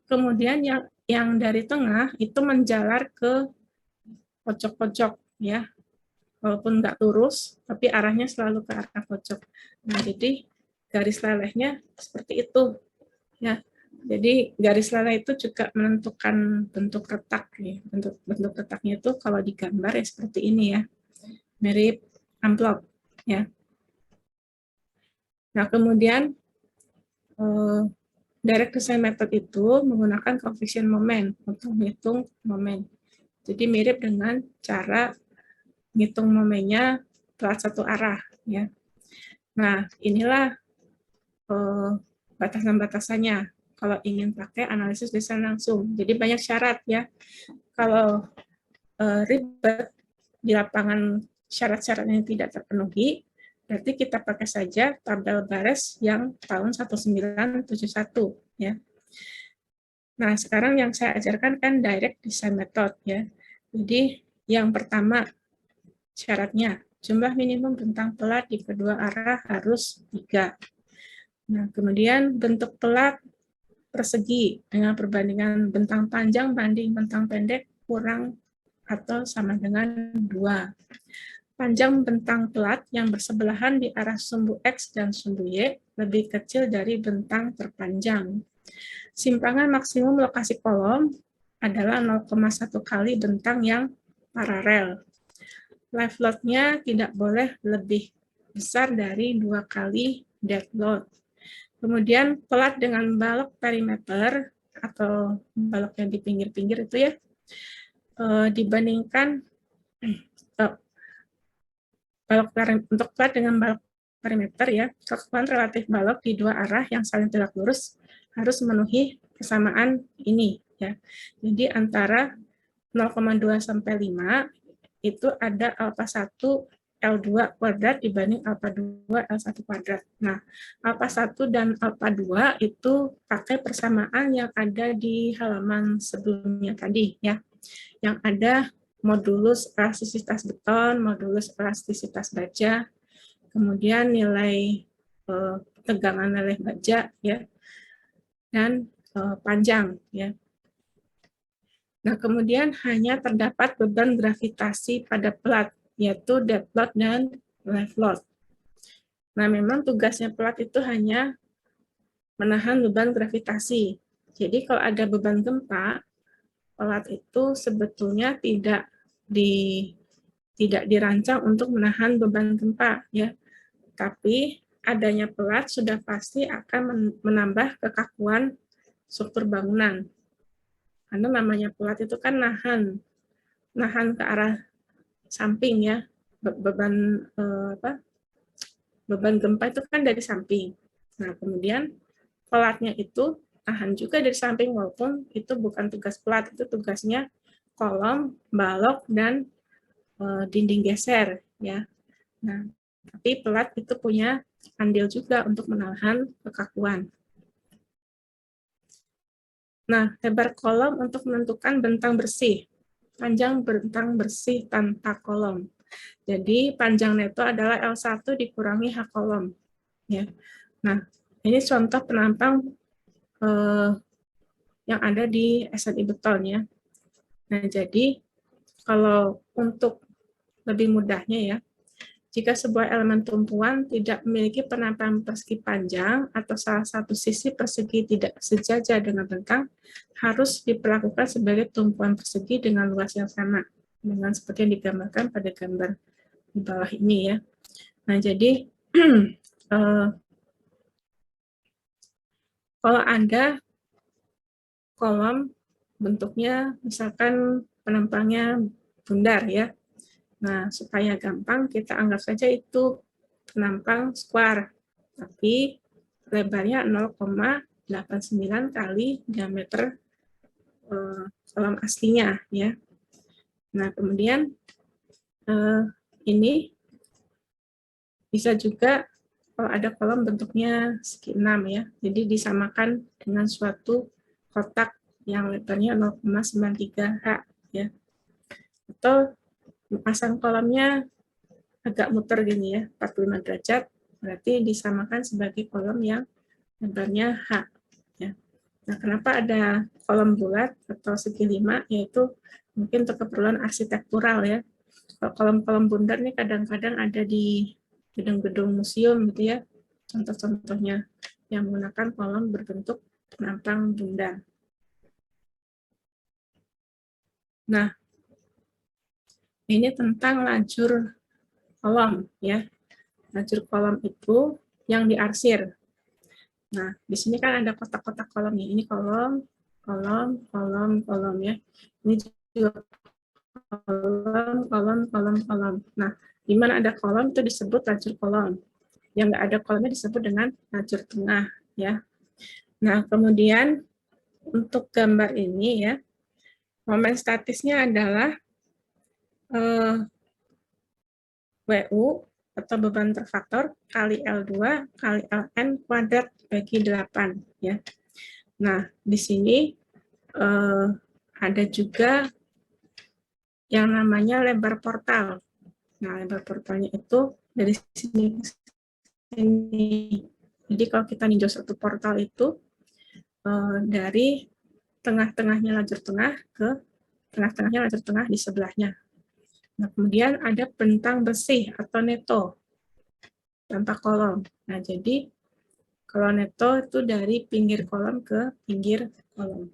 Kemudian yang dari tengah itu menjalar ke pojok-pojok ya, walaupun nggak lurus, tapi arahnya selalu ke arah pojok. Nah, jadi garis lelehnya seperti itu ya. Jadi garis leleh itu juga menentukan bentuk retak ya. Bentuk retaknya itu kalau digambar ya seperti ini ya, mirip amplop ya. Nah, kemudian direct design method itu menggunakan koefisien momen untuk menghitung momen. Jadi mirip dengan cara menghitung momennya pelat satu arah ya. Nah, inilah batasan-batasannya kalau ingin pakai analisis desain langsung. Jadi banyak syarat ya. Kalau ribet di lapangan syarat-syarat yang tidak terpenuhi, berarti kita pakai saja tabel bares yang tahun 1971 ya. Nah, sekarang yang saya ajarkan kan direct design method ya. Jadi yang pertama syaratnya jumlah minimum bentang pelat di kedua arah harus 3. Nah, kemudian bentuk pelat persegi dengan perbandingan bentang panjang banding bentang pendek kurang atau sama dengan 2. Panjang bentang pelat yang bersebelahan di arah sumbu X dan sumbu Y lebih kecil dari bentang terpanjang. Simpangan maksimum lokasi kolom adalah 0,1 kali bentang yang paralel. Live load-nya tidak boleh lebih besar dari 2 kali dead load. Kemudian pelat dengan balok perimeter atau balok yang di pinggir-pinggir itu ya, dibandingkan untuk pelat dengan balok perimeter ya, kekuatan relatif balok di dua arah yang saling tegak lurus harus memenuhi kesamaan ini ya. Jadi antara 0,2 sampai 5 itu ada alfa 1 L2 kuadrat dibanding alfa 2 L1 kuadrat. Nah, alfa 1 dan alfa 2 itu pakai persamaan yang ada di halaman sebelumnya tadi ya. Yang ada modulus elastisitas beton, modulus elastisitas baja, kemudian nilai tegangan leleh baja ya, dan panjang ya. Nah, kemudian hanya terdapat beban gravitasi pada pelat, yaitu dead load dan live load. Nah, memang tugasnya pelat itu hanya menahan beban gravitasi. Jadi kalau ada beban gempa, pelat itu sebetulnya tidak dirancang untuk menahan beban gempa, ya. Tapi adanya pelat sudah pasti akan menambah kekakuan struktur bangunan. Karena namanya pelat itu kan nahan ke arah samping, ya. Beban gempa itu kan dari samping. Nah, kemudian pelatnya itu tahan juga dari samping, walaupun itu bukan tugas pelat, itu tugasnya kolom, balok, dan dinding geser, ya. Nah, tapi pelat itu punya andil juga untuk menahan kekakuan. Nah, lebar kolom untuk menentukan bentang bersih, panjang bentang bersih tanpa kolom. Jadi panjang neto adalah L1 dikurangi H kolom, ya. Nah, ini contoh penampang yang ada di SNI beton, ya. Nah, jadi kalau untuk lebih mudahnya, ya, jika sebuah elemen tumpuan tidak memiliki penampakan persegi panjang atau salah satu sisi persegi tidak sejajar dengan bentang, harus diperlakukan sebagai tumpuan persegi dengan luas yang sama, dengan seperti yang digambarkan pada gambar di bawah ini, ya. Nah, jadi kalau ada kolom bentuknya misalkan penampangnya bundar, ya. Nah, supaya gampang kita anggap saja itu penampang square, tapi lebarnya 0,89 kali diameter kolom aslinya, ya. Nah, kemudian ini bisa juga kalau ada kolom bentuknya segi 6, ya. Jadi disamakan dengan suatu kotak yang lebarnya 0,93 H, ya. Atau pasang kolomnya agak muter gini, ya, 45 derajat, berarti disamakan sebagai kolom yang lebarnya H, ya. Nah, kenapa ada kolom bulat atau segi 5, yaitu mungkin untuk keperluan arsitektural, ya. Kalau kolom-kolom bundar ini kadang-kadang ada di gedung-gedung museum, gitu, ya, contoh-contohnya yang menggunakan kolom berbentuk penampang bundar. Nah, ini tentang lajur kolom, ya. Lajur kolom itu yang diarsir. Nah, di sini kan ada kotak-kotak kolomnya. Ini kolom, kolom, kolom, kolom, ya. Ini juga kolom, kolom, kolom, kolom. Nah, di mana ada kolom itu disebut lajur kolom. Yang nggak ada kolomnya disebut dengan lajur tengah, ya. Nah, kemudian untuk gambar ini, ya, momen statisnya adalah WU atau beban terfaktor kali L2 kali Ln kuadrat bagi 8, ya. Nah, di sini ada juga yang namanya lebar portal. Nah, lebar portalnya itu dari sini ke sini. Jadi kalau kita ninjau satu portal itu dari tengah-tengahnya lajur tengah ke tengah-tengahnya lajur tengah di sebelahnya. Nah, kemudian ada bentang bersih atau neto tanpa kolom. Nah, jadi kalau neto itu dari pinggir kolom ke pinggir kolom.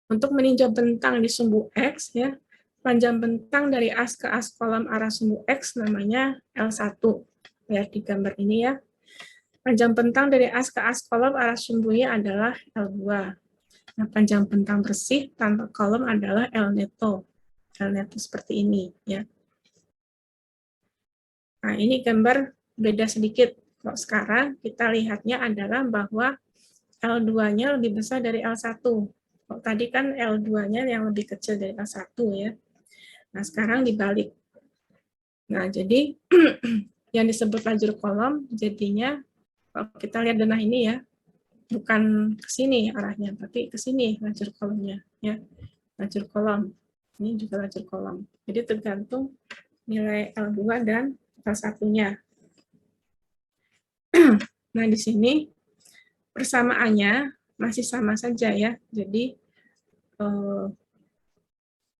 Untuk meninjau bentang di sumbu X, ya, panjang bentang dari as ke as kolom arah sumbu X namanya L1. Ya, di gambar ini, ya. Panjang bentang dari as ke as kolom arah sumbunya adalah L2. Nah, panjang bentang bersih tanpa kolom adalah L neto. L neto seperti ini, ya. Nah, ini gambar beda sedikit. Kalau sekarang kita lihatnya adalah bahwa L2-nya lebih besar dari L1. Kalau tadi kan L2-nya yang lebih kecil dari L1, ya. Nah, sekarang dibalik. Nah, jadi yang disebut lajur kolom jadinya kalau kita lihat denah ini, ya, bukan ke sini arahnya, tapi ke sini lajur kolomnya, ya. Lajur kolom. Ini juga lajur kolom. Jadi tergantung nilai L2 dan L1-nya. Nah, di sini persamaannya masih sama saja, ya. Jadi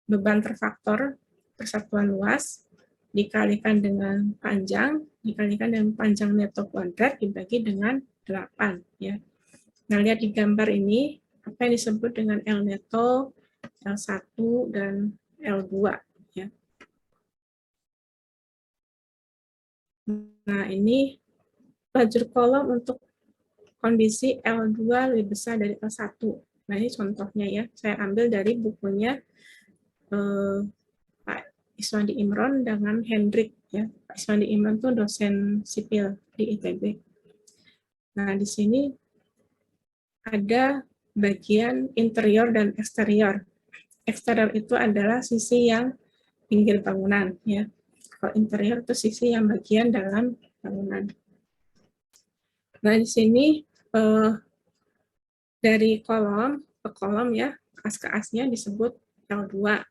beban terfaktor persatuan luas dikalikan dengan panjang neto kuadrat dibagi dengan 8 ya. Nah, lihat di gambar ini apa yang disebut dengan L neto, L1 dan L2 ya. Nah, ini lajur kolom untuk kondisi L2 lebih besar dari L1. Nah, ini contohnya ya. Saya ambil dari bukunya Pak Iswandi Imron dengan Hendrik ya. Pak Iswandi Imron itu dosen sipil di ITB. Nah, di sini ada bagian interior dan eksterior. Eksterior itu adalah sisi yang pinggir bangunan ya. Kalau interior itu sisi yang bagian dalam bangunan. Nah, di sini dari kolom ke kolom ya, as ke asnya disebut L2.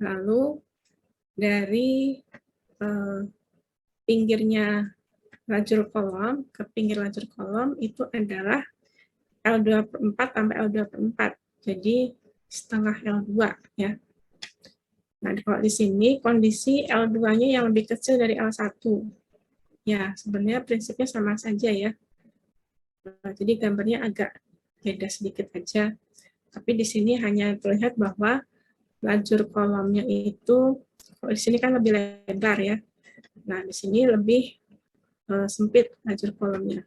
Lalu dari pinggirnya lajur kolom ke pinggir lajur kolom itu adalah L2/4 sampai L2/4. Jadi setengah L2 ya. Nah, kalau di sini kondisi L2-nya yang lebih kecil dari L1. Ya, sebenarnya prinsipnya sama saja ya. Jadi gambarnya agak beda sedikit aja. Tapi di sini hanya terlihat bahwa lajur kolomnya itu, kalau di sini kan lebih lebar ya. Nah, di sini lebih sempit lajur kolomnya.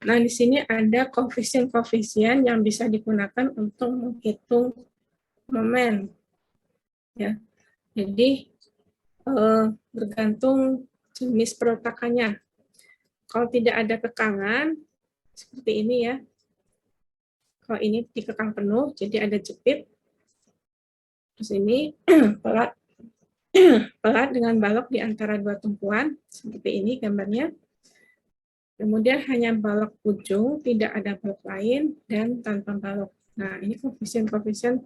Nah, di sini ada koefisien-koefisien yang bisa digunakan untuk menghitung momen. Ya. Jadi, bergantung jenis perletakannya. Kalau tidak ada kekangan, seperti ini ya. Kalau ini dikekang penuh, jadi ada jepit. Terus ini pelat pelat dengan balok di antara dua tumpuan, seperti ini gambarnya. Kemudian hanya balok ujung, tidak ada balok lain, dan tanpa balok. Nah, ini koefisien-koefisien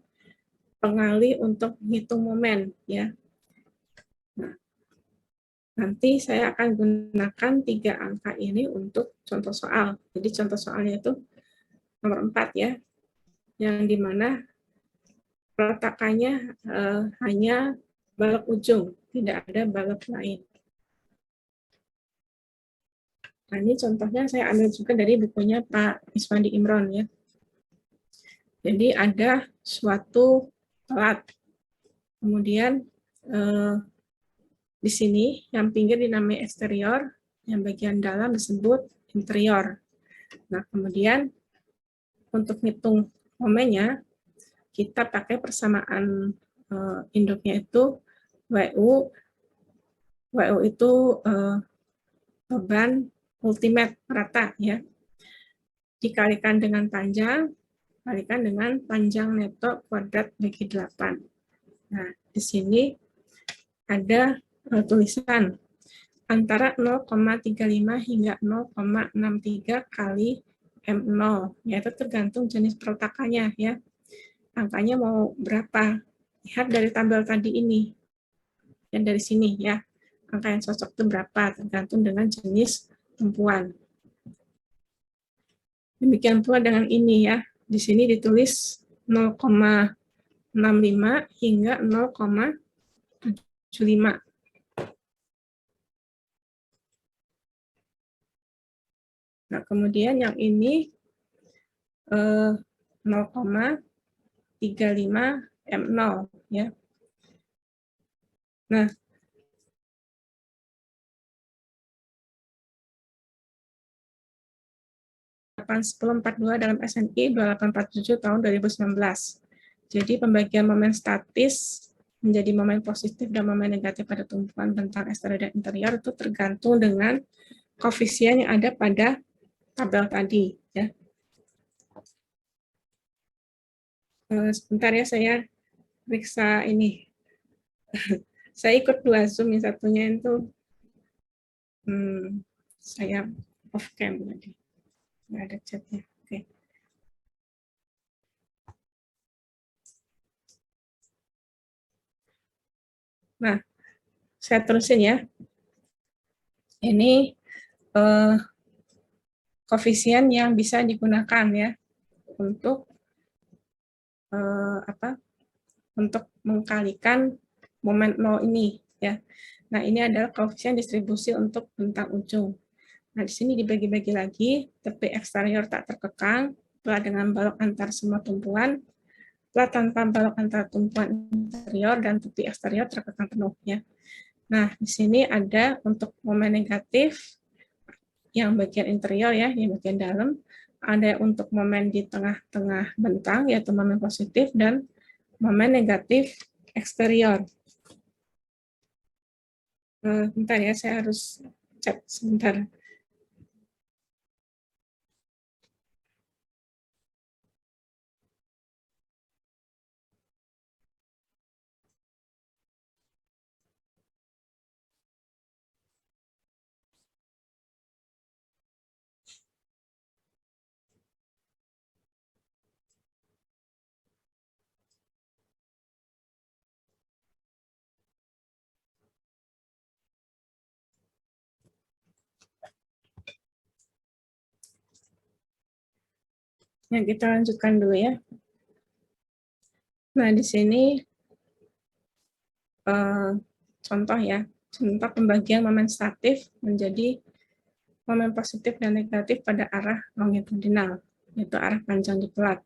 pengali untuk menghitung momen. Ya. Nah, nanti saya akan gunakan 3 angka ini untuk contoh soal. Jadi contoh soalnya itu nomor 4 ya, yang dimana peletakannya hanya balok ujung, tidak ada balok lain. Nah, ini contohnya saya ambil juga dari bukunya Pak Iswandi Imron ya. Jadi ada suatu pelat, kemudian di sini yang pinggir dinamai eksterior, yang bagian dalam disebut interior. Nah, kemudian untuk hitung momennya, kita pakai persamaan induknya itu WU. WU itu beban ultimate rata ya. Dikalikan dengan panjang, kalikan dengan panjang neto kuadrat bagi 8. Nah, di sini ada tulisan antara 0,35 hingga 0,63 kali M0, yaitu tergantung jenis peletakannya ya. Angkanya mau berapa? Lihat dari tabel tadi ini. Dan dari sini ya. Angka yang cocok itu berapa, tergantung dengan jenis tumpuan. Demikian pula dengan ini ya. Di sini ditulis 0,65 hingga 0,75. Nah, kemudian yang ini 0,35 M0 ya. Nah, (1042) dalam SNI 2847 tahun 2019. Jadi pembagian momen statis menjadi momen positif dan momen negatif pada tumpuan bentang eksterior dan interior itu tergantung dengan koefisien yang ada pada tabel tadi ya. Sebentar ya, saya periksa ini. Saya ikut 2 Zoom, yang satunya itu saya off cam tadi. Nggak ada chatnya. Oke. Nah, saya terusin ya. Ini koefisien yang bisa digunakan ya untuk untuk mengkalikan momen 0 ini ya. Nah, ini adalah koefisien distribusi untuk bentang ujung. Nah, di sini dibagi-bagi lagi, tepi eksterior tak terkekang, plat dengan balok antar semua tumpuan, plat tanpa balok antar tumpuan interior, dan tepi eksterior terkekang penuh. Ya. Nah, di sini ada untuk momen negatif, yang bagian interior ya, yang bagian dalam, ada untuk momen di tengah-tengah bentang, yaitu momen positif, dan momen negatif eksterior. Bentar ya, saya harus cek sebentar. Ya, kita lanjutkan dulu ya. Nah, di sini contoh ya, contoh pembagian momen statif menjadi momen positif dan negatif pada arah longitudinal, yaitu arah panjang di pelat.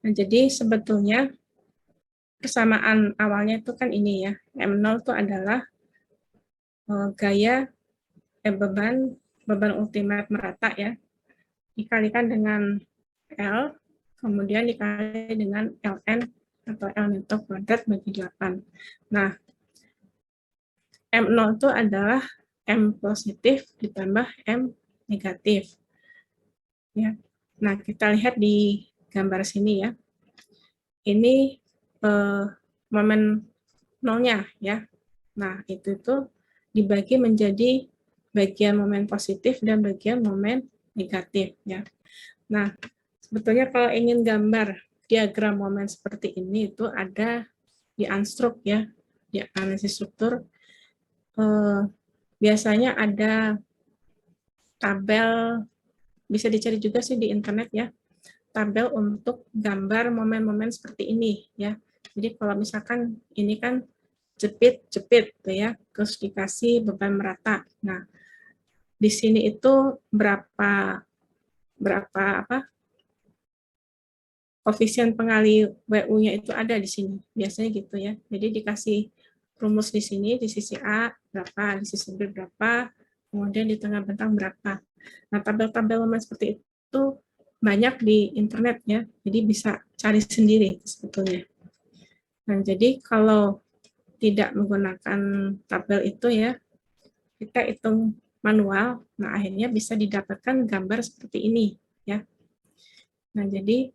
Nah, jadi sebetulnya persamaan awalnya itu kan ini ya, M0 itu adalah gaya beban ultimate merata ya, dikalikan dengan L, kemudian dikali dengan Ln atau L Newton kuadrat bagi 8. Nah, M0 itu adalah M positif ditambah M negatif. Ya. Nah, kita lihat di gambar sini ya. Ini momen nolnya ya. Nah, itu dibagi menjadi bagian momen positif dan bagian momen negatif ya. Nah, sebetulnya kalau ingin gambar diagram momen seperti ini itu ada di Unstruct ya, di analisis struktur. Biasanya ada tabel, bisa dicari juga sih di internet ya, tabel untuk gambar momen-momen seperti ini ya. Jadi kalau misalkan ini kan jepit tuh ya, terus dikasih beban merata. Nah, di sini itu berapa koefisien pengali WU-nya itu ada di sini. Biasanya gitu ya. Jadi dikasih rumus di sini, di sisi A berapa, di sisi B berapa, kemudian di tengah bentang berapa. Nah, tabel-tabel momen seperti itu banyak di internet ya. Jadi bisa cari sendiri sebetulnya. Nah, jadi kalau tidak menggunakan tabel itu ya, kita hitung manual, nah akhirnya bisa didapatkan gambar seperti ini ya. Nah, jadi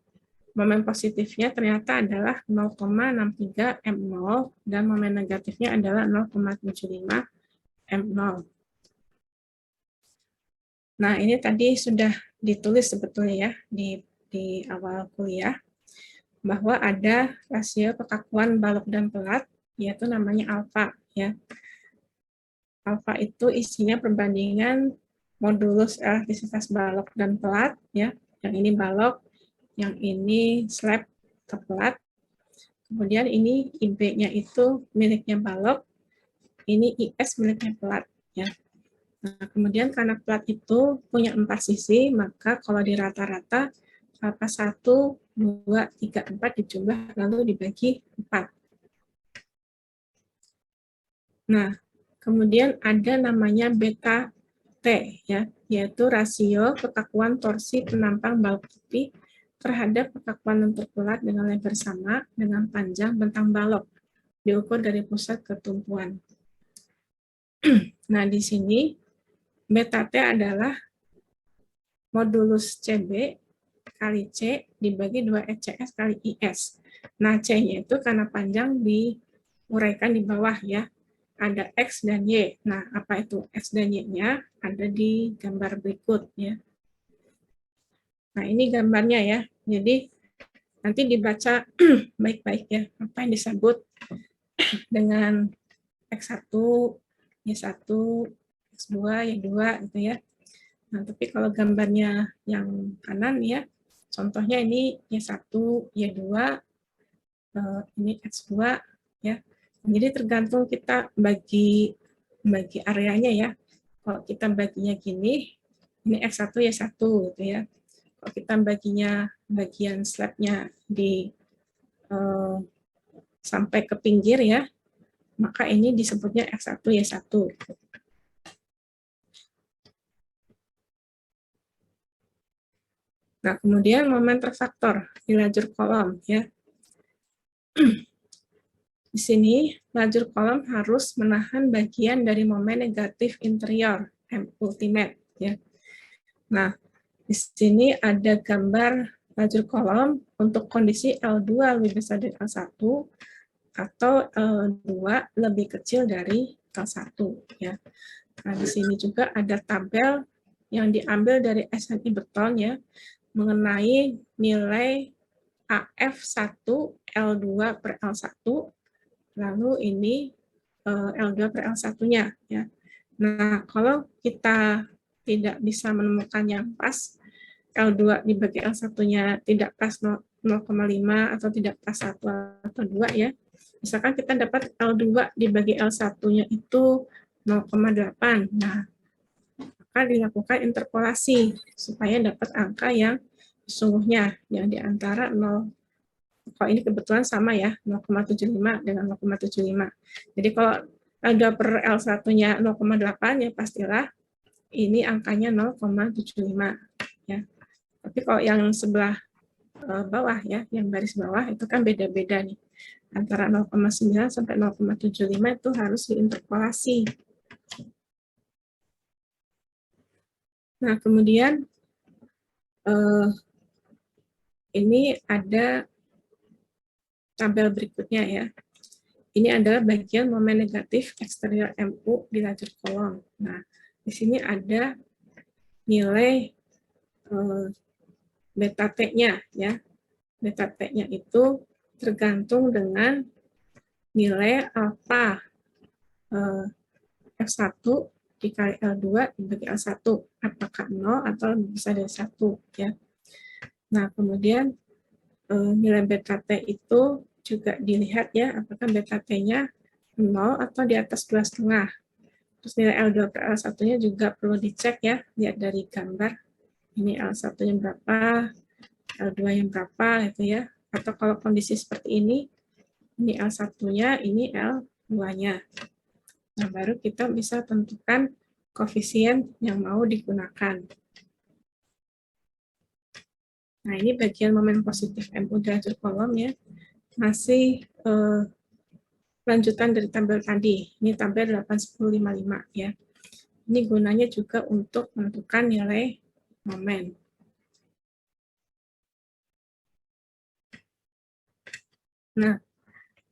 momen positifnya ternyata adalah 0,63 M0 dan momen negatifnya adalah 0,75 M0. Nah, ini tadi sudah ditulis sebetulnya ya di awal kuliah bahwa ada rasio kekakuan balok dan pelat yaitu namanya alfa ya. Alfa itu isinya perbandingan modulus elastisitas balok dan pelat ya. Yang ini balok, yang ini slab atau pelat. Kemudian ini IB-nya itu miliknya balok, ini IS miliknya pelat ya. Nah, kemudian karena pelat itu punya 4 sisi, maka kalau di rata-rata alfa 1, 2, 3, 4 dijumlah lalu dibagi 4. Nah, kemudian ada namanya beta T ya, yaitu rasio kekakuan torsi penampang balok tepi terhadap kekakuan lentur pelat dengan lebar sama dengan panjang bentang balok diukur dari pusat ke tumpuan. Nah, di sini beta T adalah modulus CB kali C dibagi 2 ECS kali IS. Nah, C-nya itu karena panjang diuraikan di bawah ya. Ada X dan Y. Nah, apa itu X dan Y-nya? Ada di gambar berikut ya. Nah, ini gambarnya ya. Jadi, nanti dibaca baik-baik ya. Apa yang disebut dengan X1, Y1, X2, Y2 gitu ya. Nah, tapi kalau gambarnya yang kanan ya, contohnya ini Y1, Y2, ini X2 ya. Jadi tergantung kita bagi bagi areanya ya. Kalau kita baginya gini, ini X1 ya 1 gitu ya. Kalau kita baginya bagian slabnya di sampai ke pinggir ya, maka ini disebutnya X1 ya 1. Nah, kemudian momen terfaktor di lajur kolom ya. Di sini lajur kolom harus menahan bagian dari momen negatif interior M ultimate ya. Nah, di sini ada gambar lajur kolom untuk kondisi L2 lebih besar dari L1 atau L2 lebih kecil dari L1 ya. Nah, di sini juga ada tabel yang diambil dari SNI Beton ya, mengenai nilai AF1 L2 per L1, lalu ini L2 per L1-nya ya. Nah, kalau kita tidak bisa menemukan yang pas, L2 dibagi L1-nya tidak pas 0,5 atau tidak pas 1 atau 2 ya. Misalkan kita dapat L2 dibagi L1-nya itu 0,8. Nah, maka dilakukan interpolasi supaya dapat angka yang sesungguhnya yang di antara 0. Kalau ini kebetulan sama ya, 0,75 dengan 0,75. Jadi kalau L2 per L1-nya 0,8 ya pastilah ini angkanya 0,75 ya. Tapi kalau yang sebelah bawah ya, yang baris bawah itu kan beda-beda nih. Antara 0,9 sampai 0,75 itu harus diinterpolasi. Nah, kemudian ini ada tabel berikutnya ya. Ini adalah bagian momen negatif eksterior MU di lajur kolom. Nah, di sini ada nilai beta T-nya ya. Beta T-nya itu tergantung dengan nilai alfa F1 dikali L2 dibagi L1. Apakah 0 atau bisa dari 1 ya. Nah, kemudian nilai beta T itu juga dilihat ya, apakah beta T-nya 0 atau di atas 2,5. Terus nilai L2 per L1-nya juga perlu dicek ya, lihat dari gambar. Ini L1-nya berapa, L2-nya berapa gitu ya. Atau kalau kondisi seperti ini L1-nya, ini L2-nya. Nah, baru kita bisa tentukan koefisien yang mau digunakan. Nah, ini bagian momen positif MU derajat kolom ya. Masih lanjutan dari tabel tadi. Ini tabel 8,1055 ya. Ini gunanya juga untuk menentukan nilai momen. Nah,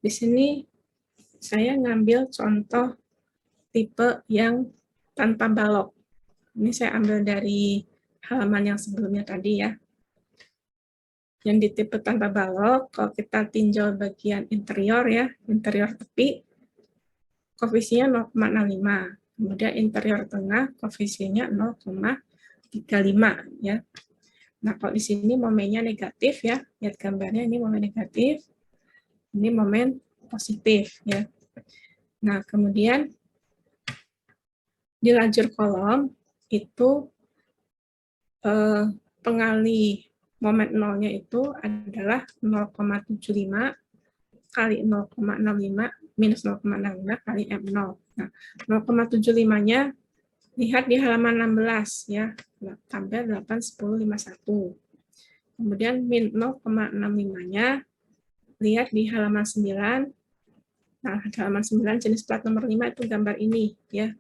di sini saya ngambil contoh tipe yang tanpa balok. Ini saya ambil dari halaman yang sebelumnya tadi ya. Yang di tipe tanpa balok, kalau kita tinjau bagian interior ya, interior tepi, koefisiennya 0,65. Kemudian interior tengah, koefisiennya 0,35 ya. Nah, kalau di sini momennya negatif ya, lihat gambarnya ini momen negatif, ini momen positif ya. Nah, kemudian di lajur kolom itu pengali momen nolnya itu adalah 0,75 kali 0,65 minus 0,65 kali M0. Nah, 0,75-nya lihat di halaman 16 ya, tabel 8,1051. Kemudian min 0,65-nya lihat di halaman 9. Nah, halaman 9 jenis plat nomor 5 itu gambar ini ya.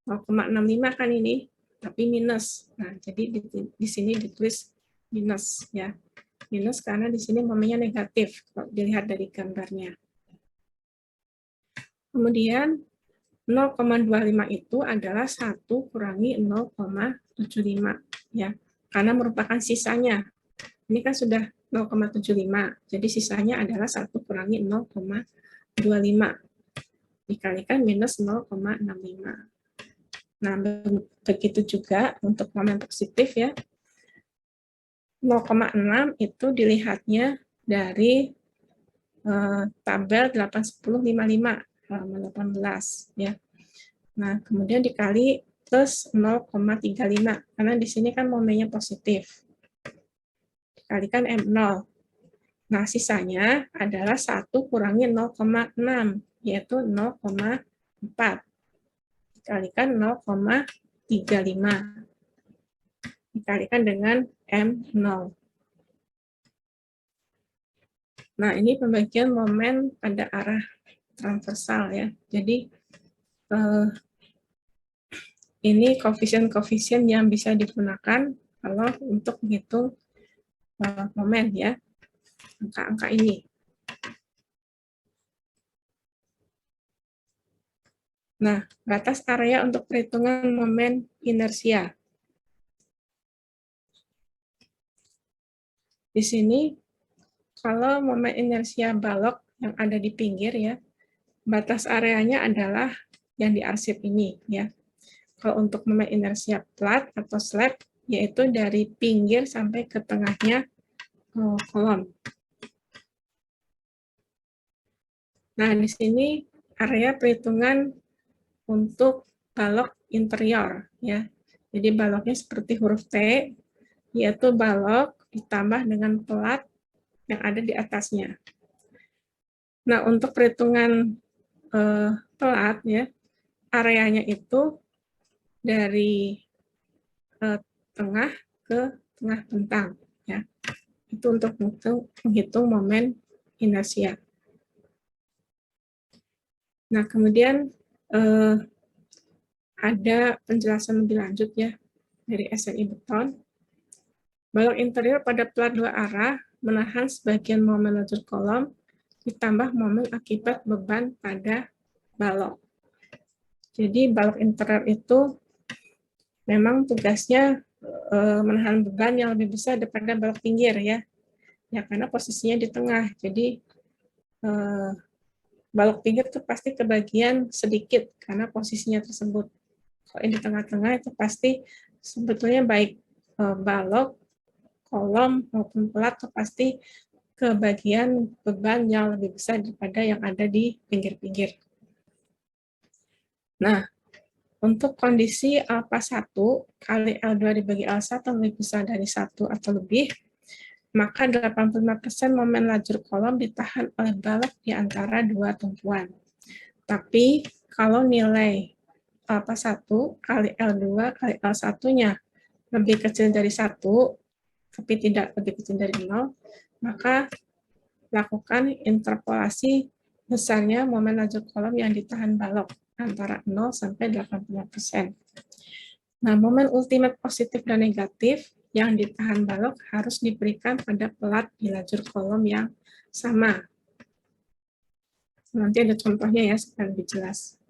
0,65 kan ini, tapi minus. Nah, jadi di sini ditulis minus ya. Minus karena di sini momennya negatif kalau dilihat dari gambarnya. Kemudian 0,25 itu adalah 1 kurangi 0,75 ya. Karena merupakan sisanya. Ini kan sudah 0,75. Jadi sisanya adalah 1 kurangi 0,25 dikalikan minus 0,65. Nah, begitu juga untuk momen positif ya. 0,6 itu dilihatnya dari tabel 8,1055 halaman 18 ya. Nah, kemudian dikali plus 0,35, karena di sini kan momennya positif. Dikalikan M0. Nah, sisanya adalah 1 kurangi 0,6, yaitu 0,4. Dikalikan 0,35. Dikalikan dengan M0. Nah, ini pembagian momen pada arah transversal ya. Jadi, ini koefisien-koefisien yang bisa digunakan kalau untuk menghitung momen ya, angka-angka ini. Nah, batas area untuk perhitungan momen inersia. Di sini, kalau momen inersia balok yang ada di pinggir ya, batas areanya adalah yang diarsip ini ya. Kalau untuk momen inersia plat atau slab, yaitu dari pinggir sampai ke tengahnya kolom. Nah, di sini area perhitungan untuk balok interior ya. Jadi baloknya seperti huruf T, yaitu balok ditambah dengan pelat yang ada di atasnya. Nah, untuk perhitungan pelat ya, areanya itu dari tengah ke tengah bentang ya. Itu untuk menghitung momen inersia. Nah, kemudian ada penjelasan lebih lanjut ya dari SNI Beton. Balok interior pada pelat dua arah menahan sebagian momen lajur kolom ditambah momen akibat beban pada balok. Jadi balok interior itu memang tugasnya menahan beban yang lebih besar daripada balok pinggir ya. Ya karena posisinya di tengah. Jadi balok pinggir itu pasti kebagian sedikit karena posisinya tersebut. Kalau yang di tengah-tengah itu pasti sebetulnya baik balok, kolom maupun pelat itu pasti kebagian beban yang lebih besar daripada yang ada di pinggir-pinggir. Nah, untuk kondisi alpha 1 kali L2 dibagi L1 lebih besar dari 1 atau lebih, maka 85% momen lajur kolom ditahan oleh balok di antara dua tumpuan. Tapi kalau nilai alpha 1 kali L2 kali L1-nya lebih kecil dari 1, tapi tidak lebih kecil dari 0, maka lakukan interpolasi besarnya momen lajur kolom yang ditahan balok antara 0 sampai 85%. Nah, momen ultimate positif dan negatif yang ditahan balok harus diberikan pada pelat di lajur kolom yang sama. Nanti ada contohnya ya, supaya lebih jelas.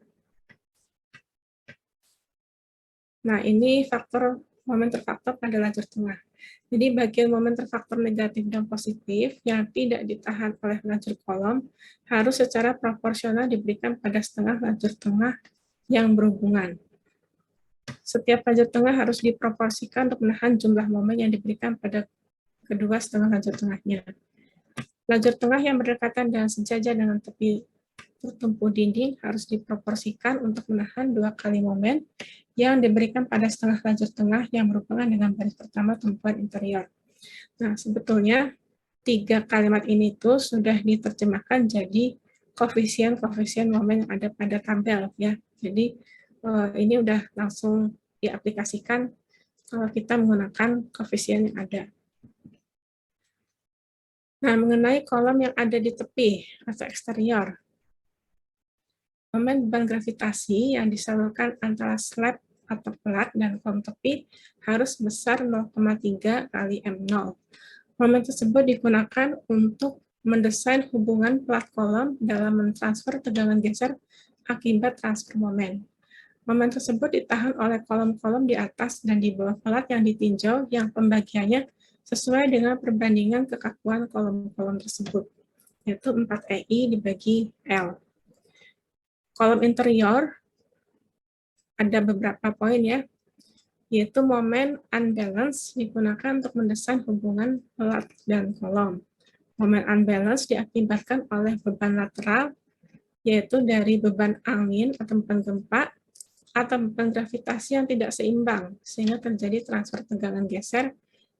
Nah, ini faktor momen terfaktor pada lajur tengah. Jadi bagian momen terfaktor negatif dan positif yang tidak ditahan oleh lajur kolom harus secara proporsional diberikan pada setengah lajur tengah yang berhubungan. Setiap lajur tengah harus diproporsikan untuk menahan jumlah momen yang diberikan pada kedua setengah lajur tengahnya. Lajur tengah yang berdekatan dan sejajar dengan tepi tertumpu dinding harus diproporsikan untuk menahan 2 kali momen yang diberikan pada setengah lajur tengah yang berhubungan dengan baris pertama tumpuan interior. Nah, sebetulnya 3 kalimat ini tuh sudah diterjemahkan jadi koefisien-koefisien momen yang ada pada tabel ya. Jadi ini udah langsung diaplikasikan kalau kita menggunakan koefisien yang ada. Nah, mengenai kolom yang ada di tepi atau eksterior, momen beban gravitasi yang disalurkan antara slab atau pelat dan kolom tepi harus besar 0,3 kali M0. Momen tersebut digunakan untuk mendesain hubungan pelat kolom dalam mentransfer tegangan geser akibat transfer momen. Momen tersebut ditahan oleh kolom-kolom di atas dan di bawah pelat yang ditinjau yang pembagiannya sesuai dengan perbandingan kekakuan kolom-kolom tersebut, yaitu 4EI dibagi L. Kolom interior ada beberapa poin ya, yaitu momen unbalance digunakan untuk mendesain hubungan pelat dan kolom. Momen unbalance diakibatkan oleh beban lateral, yaitu dari beban angin atau beban gempa atau beban gravitasi yang tidak seimbang, sehingga terjadi transfer tegangan geser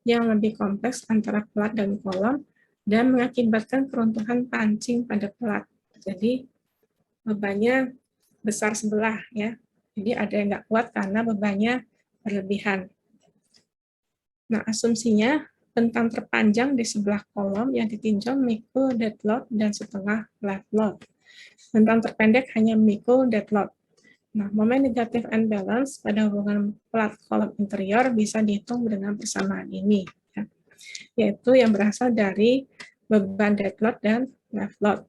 yang lebih kompleks antara pelat dan kolom, dan mengakibatkan keruntuhan pancing pada pelat. Jadi, bebannya besar sebelah, ya. Jadi, ada yang nggak kuat karena bebannya berlebihan. Nah, asumsinya, bentang terpanjang di sebelah kolom yang ditinjau mikul dead load dan setengah flat load. Bentang terpendek hanya mikul dead load. Nah, momen negatif end balance pada hubungan plat kolom interior bisa dihitung dengan persamaan ini, ya, yaitu yang berasal dari beban dead load dan left load.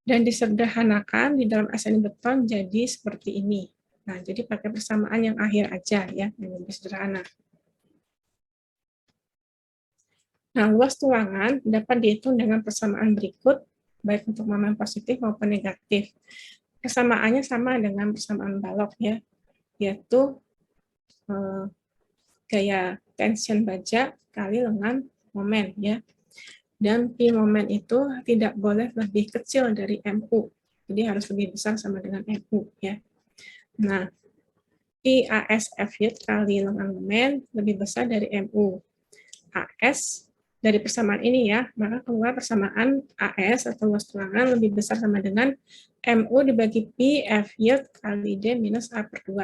Dan disederhanakan di dalam ascending beton jadi seperti ini. Nah, jadi pakai persamaan yang akhir aja, ya, yang lebih sederhana. Nah, luas tulangan dapat dihitung dengan persamaan berikut, baik untuk momen positif maupun negatif. Persamaannya sama dengan persamaan balok, ya, yaitu gaya tension baja kali lengan momen, ya. Dan P momen itu tidak boleh lebih kecil dari MU. Jadi harus lebih besar sama dengan MU, ya. Nah, P ASF yield kali lengan momen lebih besar dari MU. AS dari persamaan ini, ya, maka keluar persamaan AS atau luas tulangan lebih besar sama dengan MU dibagi P F yield kali D minus A per 2.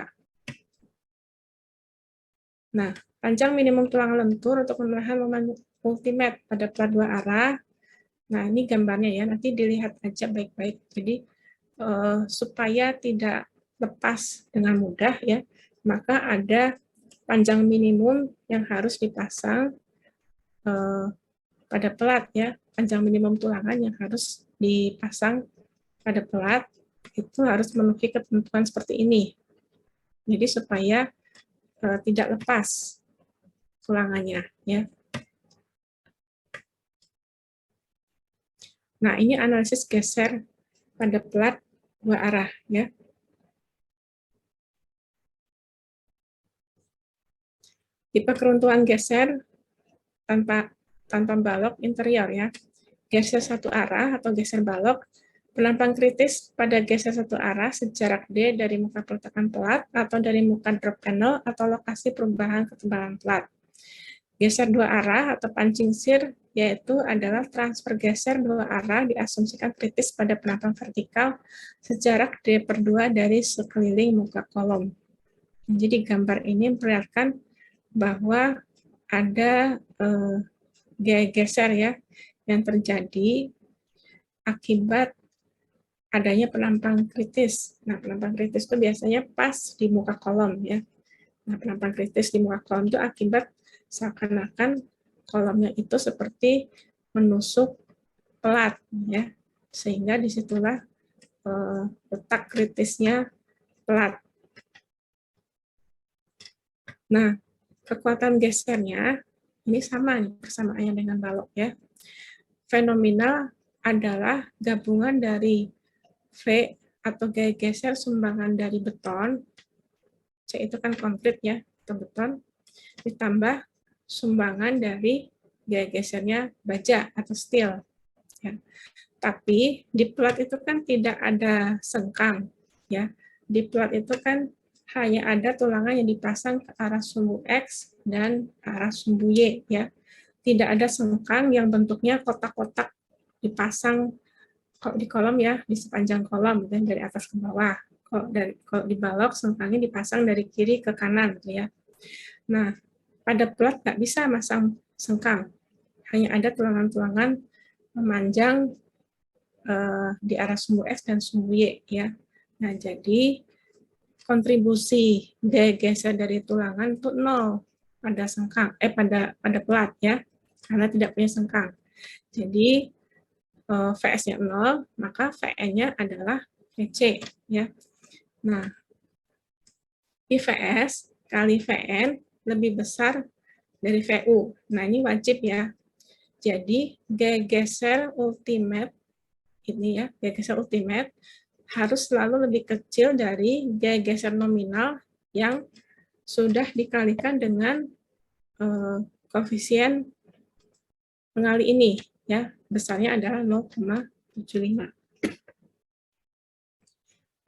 Nah, panjang minimum tulangan lentur untuk menahan momen ultimate pada plat dua arah. Nah, ini gambarnya, ya, nanti dilihat aja baik-baik. Jadi, supaya tidak lepas dengan mudah, ya, maka ada panjang minimum yang harus dipasang pada pelat, ya. Panjang minimum tulangan yang harus dipasang pada pelat itu harus memenuhi ketentuan seperti ini. Jadi supaya tidak lepas tulangannya, ya. Nah, ini analisis geser pada pelat dua arah, ya. Tipe keruntuhan geser tanpa balok interior, ya. Geser satu arah atau geser balok, penampang kritis pada geser satu arah sejarak D dari muka peletakan pelat atau dari muka drop panel atau lokasi perubahan ketebalan pelat. Geser dua arah atau punching shear yaitu adalah transfer geser dua arah diasumsikan kritis pada penampang vertikal sejarak D per 2 dari sekeliling muka kolom. Jadi gambar ini memperlihatkan bahwa ada gaya geser, ya, yang terjadi akibat adanya penampang kritis. Nah, penampang kritis itu biasanya pas di muka kolom, ya. Nah, penampang kritis di muka kolom itu akibat seakan-akan kolomnya itu seperti menusuk pelat, ya, sehingga disitulah letak kritisnya pelat. Nah, kekuatan gesernya ini sama nih persamaannya dengan balok, ya. Fenomenal adalah gabungan dari V atau gaya geser sumbangan dari beton, C itu kan konkrit, ya, atau beton, ditambah sumbangan dari gaya gesernya baja atau steel, ya. Tapi di pelat itu kan tidak ada sengkang, ya. Di pelat itu kan hanya ada tulangan yang dipasang ke arah sumbu X dan arah sumbu Y, ya. Tidak ada sengkang yang bentuknya kotak-kotak dipasang di kolom, ya, di sepanjang kolom dan dari atas ke bawah. Kalau di balok sengkangnya dipasang dari kiri ke kanan, gitu, ya. Nah, pada pelat nggak bisa masang sengkang, hanya ada tulangan-tulangan memanjang di arah sumbu X dan sumbu Y, ya. Nah, jadi kontribusi gaya geser dari tulangan itu 0 pada sengkang, pada pelat, ya, karena tidak punya sengkang. Jadi VS-nya 0, maka VN-nya adalah VC, ya. Nah, IVS kali VN lebih besar dari VU. Nah, ini wajib, ya. Jadi, gaya geser ultimate ini, ya, gaya geser ultimate harus selalu lebih kecil dari gaya geser nominal yang sudah dikalikan dengan koefisien pengali ini, ya, besarnya adalah 0,75.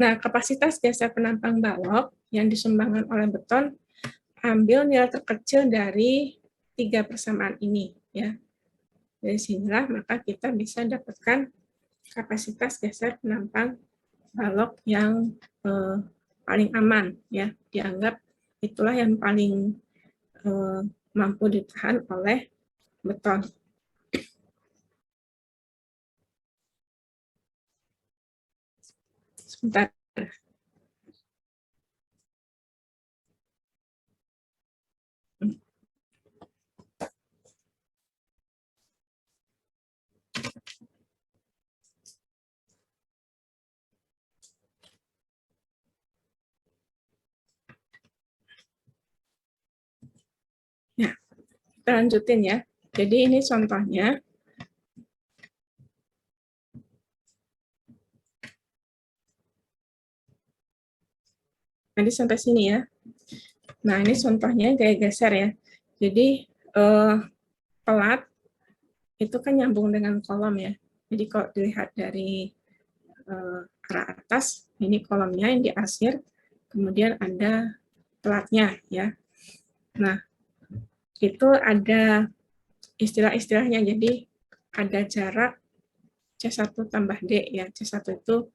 Nah, kapasitas geser penampang balok yang disumbangkan oleh beton, ambil nilai terkecil dari 3 persamaan ini. Ya. Dari sinilah maka kita bisa dapatkan kapasitas geser penampang balok yang paling aman. Ya. Dianggap itulah yang paling mampu ditahan oleh beton. Sebentar. Ya, kita lanjutin ya. Jadi ini contohnya. Nanti sampai sini ya. Nah, ini contohnya gaya geser ya. Jadi pelat itu kan nyambung dengan kolom ya. Jadi kalau dilihat dari arah atas, ini kolomnya yang diarsir, kemudian ada pelatnya ya. Nah, itu ada istilah-istilahnya. Jadi ada jarak C1 tambah D ya. C1 itu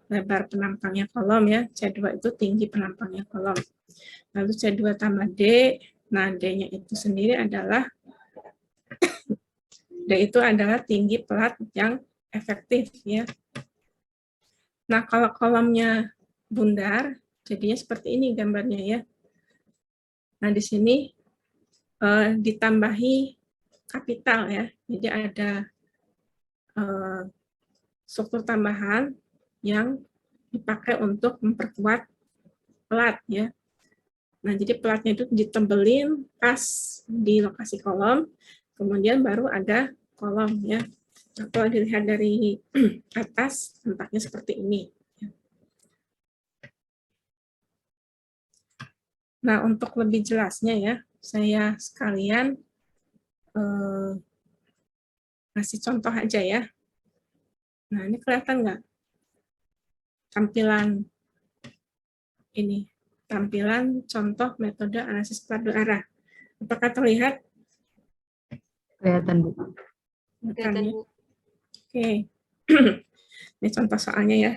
lebar penampangnya kolom ya. C2 itu tinggi penampangnya kolom. Lalu C2 tambah D, nah D-nya itu sendiri adalah tinggi pelat yang efektif ya. Nah, kalau kolomnya bundar, jadinya seperti ini gambarnya ya. Nah, di sini ditambahi kapital ya. Jadi ada struktur tambahan yang dipakai untuk memperkuat pelat ya. Nah, jadi pelatnya itu ditebelin pas di lokasi kolom, kemudian baru ada kolom ya. Nah, kalau dilihat dari atas, tampaknya seperti ini. Nah, untuk lebih jelasnya ya, saya sekalian ngasih contoh aja ya. Nah, ini kelihatan nggak tampilan ini? Tampilan contoh metode analisis pelat dua arah. Apakah terlihat? Kelihatan, Bu. Kelihatan, Bu. Oke. Ini contoh soalnya ya.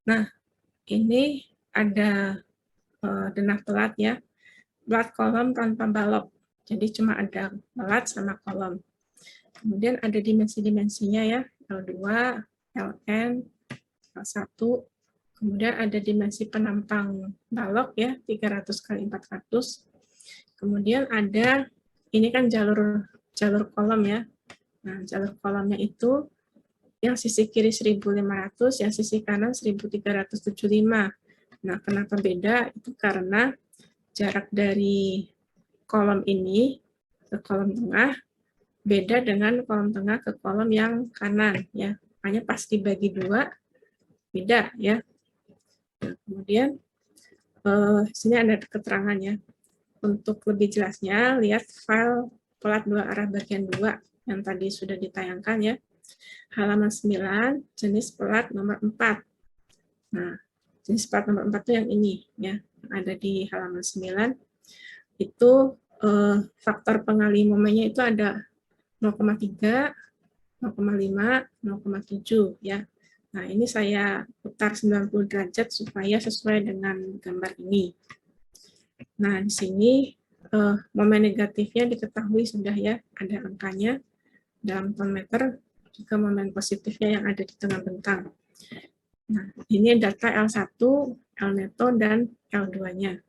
Nah, ini ada denah pelat ya. Pelat kolom tanpa balok. Jadi cuma ada pelat sama kolom. Kemudian ada dimensi-dimensinya ya. L2, Ln, L1. Kemudian ada dimensi penampang balok ya, 300 kali 400. Kemudian ada, ini kan jalur kolom ya. Nah, jalur kolomnya itu yang sisi kiri 1.500, yang sisi kanan 1.375. Nah, kenapa beda? Itu karena jarak dari kolom ini ke kolom tengah beda dengan kolom tengah ke kolom yang kanan ya. Makanya pas dibagi dua beda ya. Nah, kemudian sini ada keterangannya. Untuk lebih jelasnya lihat file pelat dua arah bagian 2 yang tadi sudah ditayangkan ya. Halaman 9, jenis pelat nomor 4. Nah, jenis pelat nomor 4 itu yang ini ya, yang ada di halaman 9. Itu faktor pengalih momennya itu ada 0,3, 0,5, 0,7 ya. Nah, ini saya putar 90 derajat supaya sesuai dengan gambar ini. Nah, di sini momen negatifnya diketahui sudah ya, ada angkanya dalam ton meter, juga momen positifnya yang ada di tengah bentang. Nah, ini data L1, L neto, dan L2-nya.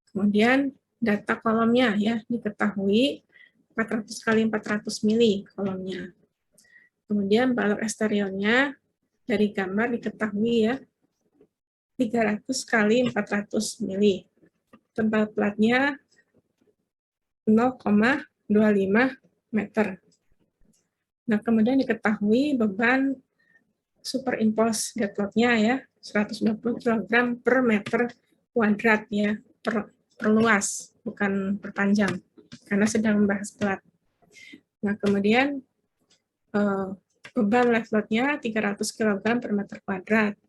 Kemudian data kolomnya ya, diketahui 400 kali 400 mili kolomnya. Kemudian balok eksteriornya dari gambar diketahui ya, 300 kali 400 mili. Tebal platnya 0,25 meter. Nah, kemudian diketahui beban superimpose deadload-nya ya, 120 kg per meter kuadrat ya, perluas, bukan perpanjang, karena sedang membahas pelat. Nah, kemudian beban live load-nya 300 kg per meter kuadrat.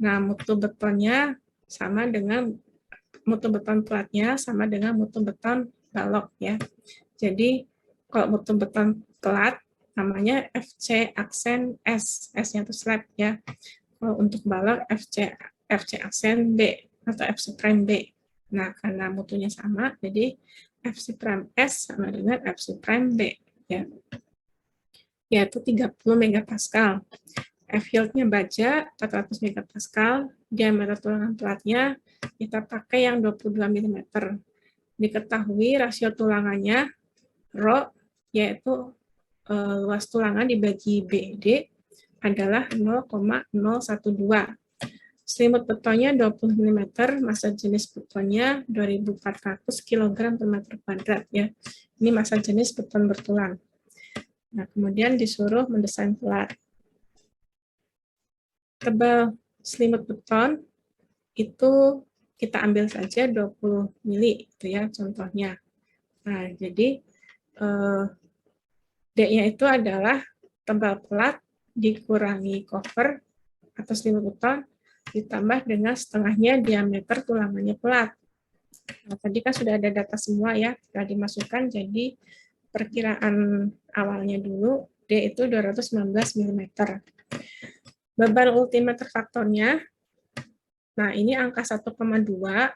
Nah, mutu betonnya sama dengan mutu beton platnya sama dengan mutu beton balok ya. Jadi kalau mutu beton plat namanya FC aksen S, S-nya itu slab ya. Kalau untuk balok FC aksen B atau FC prime B. Nah, karena mutunya sama, jadi FC prime S sama dengan FC prime B ya. Yaitu 30 megapascal. F-yield-nya baja 400 megapascal, diameter tulangan platnya kita pakai yang 22 mm. Diketahui rasio tulangannya Rho, yaitu luas tulangan dibagi BD adalah 0,012. Selimut betonnya 20 mm, massa jenis betonnya 2.400 kg per meter kuadrat ya. Ini massa jenis beton bertulang. Nah, kemudian disuruh mendesain plat. Tebal selimut beton itu kita ambil saja 20 mili itu ya contohnya. Nah, jadi D-nya itu adalah tebal plat dikurangi cover atau selimut beton ditambah dengan setengahnya diameter tulangannya plat. Nah, tadi kan sudah ada data semua ya, sudah dimasukkan, jadi perkiraan awalnya dulu D itu 219 mm. Beban ultimator faktornya, nah ini angka 1,2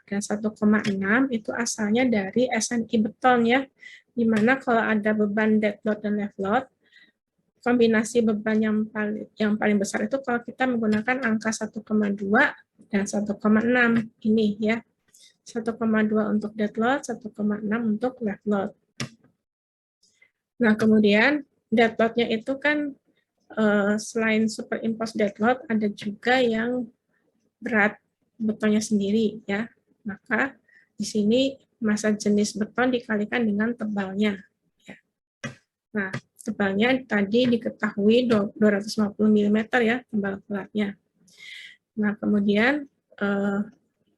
dan 1,6 itu asalnya dari SNI beton ya, dimana kalau ada beban dead load dan live load, kombinasi beban yang paling besar itu kalau kita menggunakan angka 1,2 dan 1,6 ini ya, 1,2 untuk dead load, 1,6 untuk live load. Nah kemudian dead load-nya itu kan selain superimposed dead load, ada juga yang berat betonnya sendiri ya. Maka di sini massa jenis beton dikalikan dengan tebalnya. Ya. Nah, tebalnya tadi diketahui 250 mm ya, tebal platnya. Nah, kemudian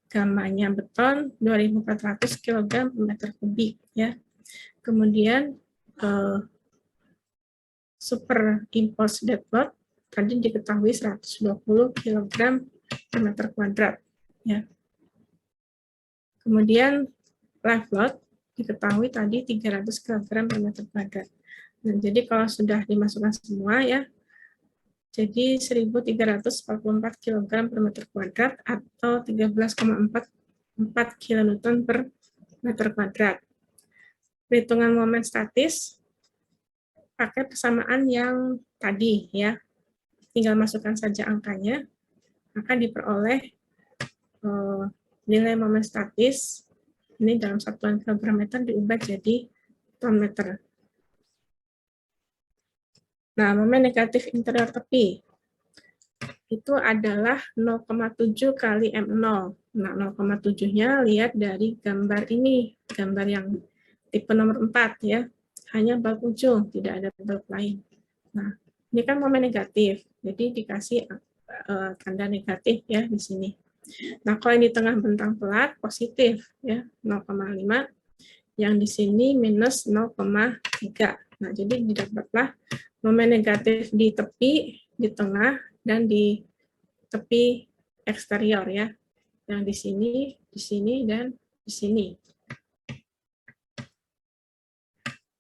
gamanya beton 2.400 kg per meter kubik ya. Kemudian superimposed dead load tadi diketahui 120 kg per meter kuadrat ya. Kemudian live load diketahui tadi 300 kg per meter kuadrat. Nah, jadi kalau sudah dimasukkan semua ya, jadi 1.344 kg per meter kuadrat atau 13,44 kN per meter kuadrat. Perhitungan momen statis pakai persamaan yang tadi ya, tinggal masukkan saja angkanya, maka diperoleh nilai momen statis ini dalam satuan kilogram meter diubah jadi ton meter. Nah, momen negatif interior tepi itu adalah 0,7 kali M0. Nah, 0,7-nya lihat dari gambar ini, gambar yang tipe nomor 4 ya. Hanya balk ujung, tidak ada balk lain. Nah, ini kan momen negatif, jadi dikasih tanda negatif ya di sini. Nah, kalau yang di tengah bentang plat positif ya 0,5, yang di sini minus 0,3. Nah, jadi didapatlah momen negatif di tepi, di tengah, dan di tepi eksterior ya. Yang di sini, dan di sini.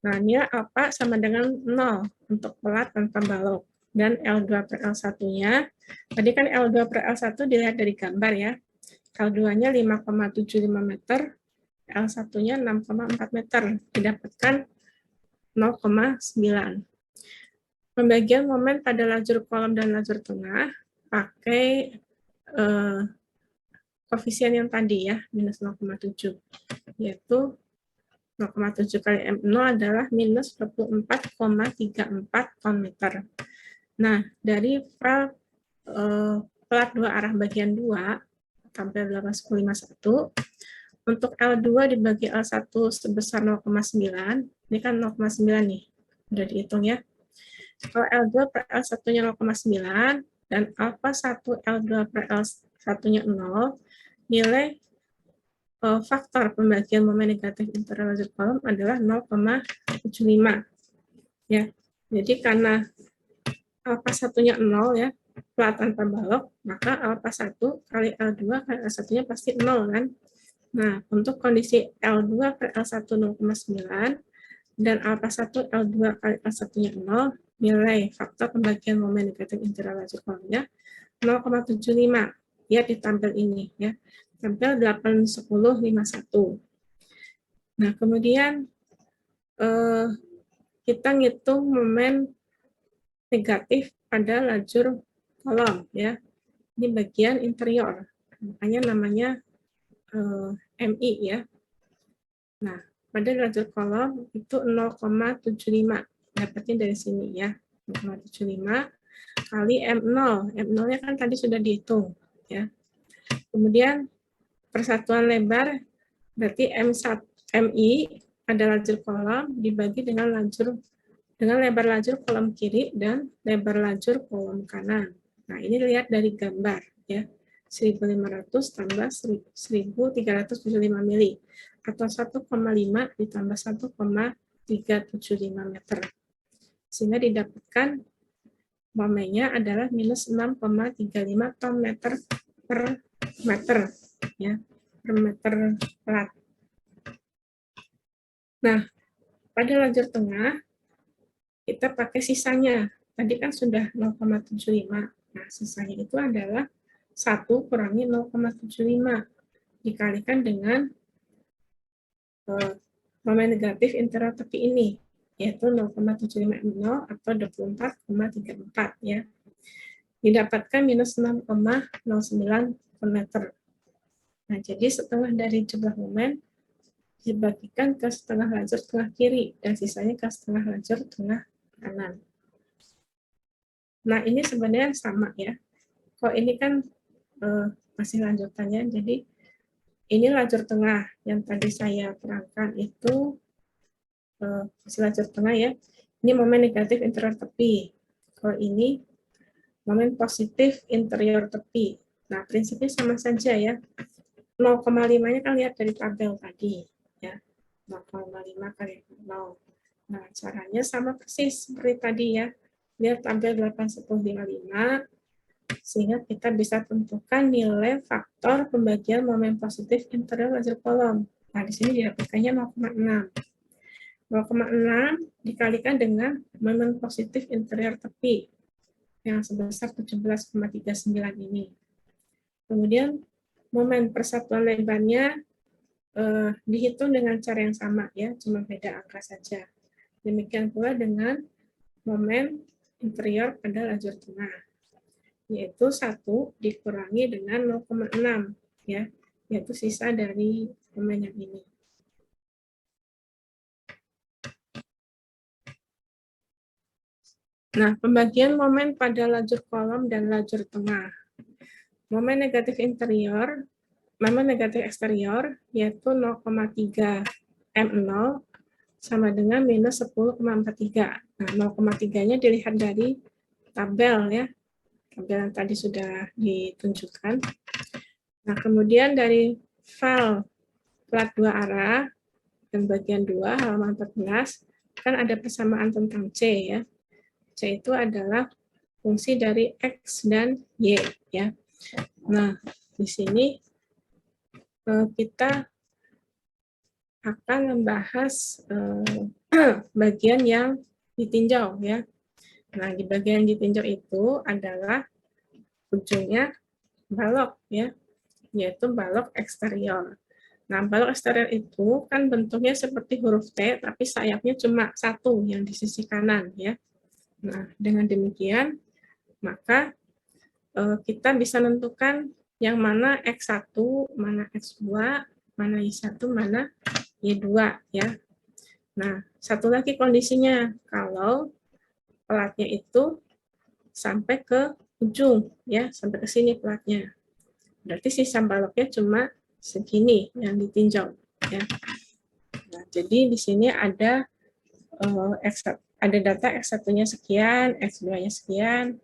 Nah, ini alfa sama dengan 0 untuk plat tanpa balok. Dan L2 per L1-nya, tadi kan L2 per L1 dilihat dari gambar ya. L2-nya 5,75 meter, L1-nya 6,4 meter, didapatkan 0,9. Pembagian momen pada lajur kolom dan lajur tengah pakai koefisien yang tadi ya, minus 0,7, yaitu 0,7 kali M0 adalah minus 24,34 ton meter. Nah, dari file plat 2 arah bagian 2, tampil 1851, untuk L2 dibagi L1 sebesar 0,9, ini kan 0,9 nih, udah dihitung ya. Kalau L2 per L1-nya 0,9, dan alfa 1 L2 per L1-nya 0, nilai faktor pembagian momen negatif interior lajur kolom adalah 0,75. Ya. Jadi karena alfa satunya 0 ya, plat tanpa balok, maka alfa 1 kali L2 kali L1-nya pasti 0 kan. Nah, untuk kondisi L2 per L1 0,9 dan alfa 1 L2 kali L1-nya 0, nilai faktor pembagian momen negatif interior lajur kolamnya 0,75. Ya, ditampil ini ya. Tampil 8, 10, 5, 1. Nah, kemudian kita ngitung momen negatif pada lajur kolom ya. Ini bagian interior. Makanya namanya MI ya. Nah, pada lajur kolom itu 0,75. Dapatnya dari sini ya. 0,75 kali M0. M0-nya kan tadi sudah dihitung ya. Kemudian persatuan lebar berarti M1 MI pada lajur kolom dibagi dengan lebar lajur kolom kiri dan lebar lajur kolom kanan. Nah, ini lihat dari gambar ya. 1.500 tambah 1.375 mili atau 1,5 ditambah 1,375 meter. Sehingga didapatkan momennya adalah minus 6,35 ton meter per meter ya, per meter plat. Nah, pada lajur tengah kita pakai sisanya. Tadi kan sudah 0,75. Nah, sisanya itu adalah 1 kurangi 0,75 dikalikan dengan momen negatif interior tepi ini, yaitu 0,750 atau 24,34 ya. Didapatkan minus 6,09 per meter. Nah, jadi setengah dari jumlah momen dibagikan ke setengah lajur tengah kiri dan sisanya ke setengah lajur tengah kanan. Nah, ini sebenarnya sama ya. Kok ini kan masih lanjutannya, jadi ini lajur tengah yang tadi saya terangkan itu masih lajur tengah ya. Ini momen negatif interior tepi. Kalau ini momen positif interior tepi. Nah, prinsipnya sama saja ya. 0,5-nya kan lihat dari tabel tadi ya. 0,5 kali 0. Nah, caranya sama persis seperti tadi ya. Lihat tabel 8,1055 sehingga kita bisa tentukan nilai faktor pembagian momen positif interior lajur kolom. Nah, di sini didapatkannya 0,6. 0,6 dikalikan dengan momen positif interior tepi yang sebesar 17,39 ini. Kemudian momen persatuan lebarnya dihitung dengan cara yang sama ya, cuma beda angka saja. Demikian pula dengan momen interior pada lajur tengah, yaitu 1 dikurangi dengan 0,6 ya, yaitu sisa dari momen yang ini. Nah, pembagian momen pada lajur kolom dan lajur tengah. Momen negatif interior, momen negatif eksterior, yaitu 0,3 M0 sama dengan minus 10,43. Nah, 0,3-nya dilihat dari tabel ya. Tabel yang tadi sudah ditunjukkan. Nah, kemudian dari file plat 2 arah dan bagian 2 halaman 14 kan ada persamaan tentang C ya. C itu adalah fungsi dari X dan Y ya. Nah, di sini kita akan membahas bagian yang ditinjau ya. Nah, di bagian ditinjau itu adalah ujungnya balok ya, yaitu balok eksterior. Nah, balok eksterior itu kan bentuknya seperti huruf T, tapi sayapnya cuma satu yang di sisi kanan ya. Nah, dengan demikian maka kita bisa menentukan yang mana X1, mana X2, mana Y1, mana Y2 ya. Nah, satu lagi kondisinya kalau platnya itu sampai ke ujung ya, sampai ke sini platnya. Berarti sisa baloknya cuma segini yang ditinjau ya. Nah, jadi di sini ada ada data X1-nya sekian, X2-nya sekian,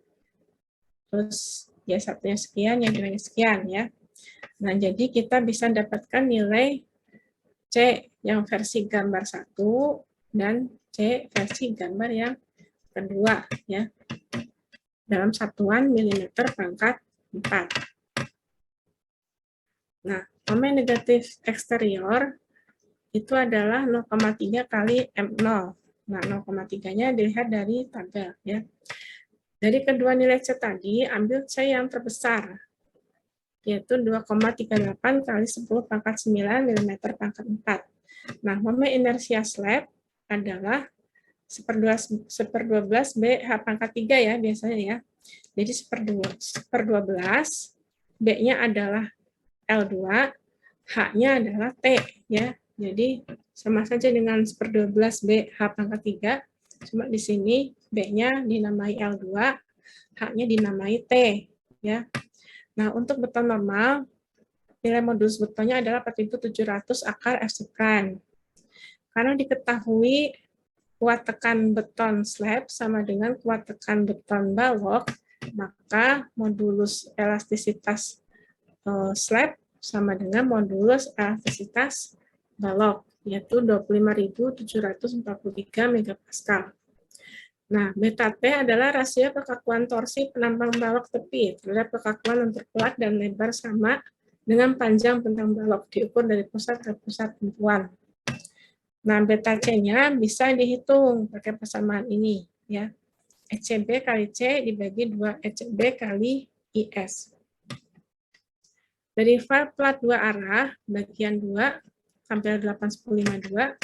terus Y1-nya sekian, Y2-nya sekian ya. Nah, jadi kita bisa dapatkan nilai C yang versi gambar 1 dan C versi gambar yang kedua ya. dalam satuan milimeter pangkat 4. Nah, momen negatif eksterior itu adalah 0,3 kali M0. Nah, 0,3-nya dilihat dari tabel ya. Dari kedua nilai C tadi, ambil C yang terbesar, yaitu 2,38 kali 10 pangkat 9 mm pangkat 4. Nah, momen inersia slab adalah 1/12 B H pangkat 3 ya, biasanya ya. Jadi 1/12, B-nya adalah L2, H-nya adalah T ya. Jadi sama saja dengan 1/12 B H pangkat 3, cuma di sini B-nya dinamai L2, H-nya dinamai T ya. Nah, untuk beton normal, nilai modulus betonnya adalah 4.700 akar Fc prime. Karena diketahui kuat tekan beton slab sama dengan kuat tekan beton balok, maka modulus elastisitas slab sama dengan modulus elastisitas balok, yaitu 25.743 MPa. Nah, beta T adalah rasio kekakuan torsi penampang balok tepi terhadap kekakuan terpelat dan lebar sama dengan panjang bentang balok diukur dari pusat ke pusat tumpuan. Nah, beta C-nya bisa dihitung pakai persamaan ini ya. ECB kali C dibagi 2 ECB kali IS. Dari file plat 2 arah bagian 2 tampil 8152.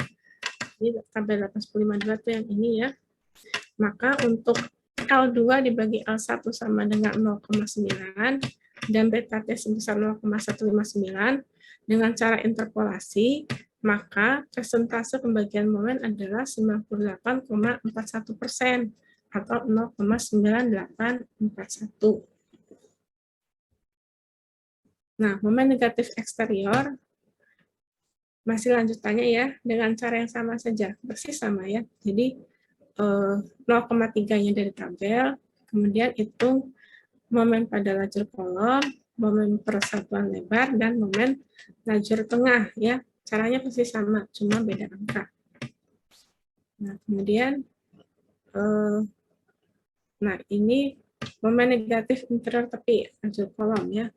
Ini tampil 8152 itu yang ini ya. Maka untuk L2 dibagi L1 sama dengan 0,9 dan beta T sebesar 0,159 dengan cara interpolasi, maka persentase pembagian momen adalah 98,41% atau 0,9841. Nah, momen negatif eksterior masih lanjutannya ya dengan cara yang sama saja, persis sama ya. Jadi 0,3-nya dari tabel, kemudian hitung momen pada lajur kolom, momen persatuan lebar, dan momen lajur tengah ya. Caranya pasti sama, cuma beda angka. Nah, kemudian nah ini momen negatif interior tepi lajur kolom ya.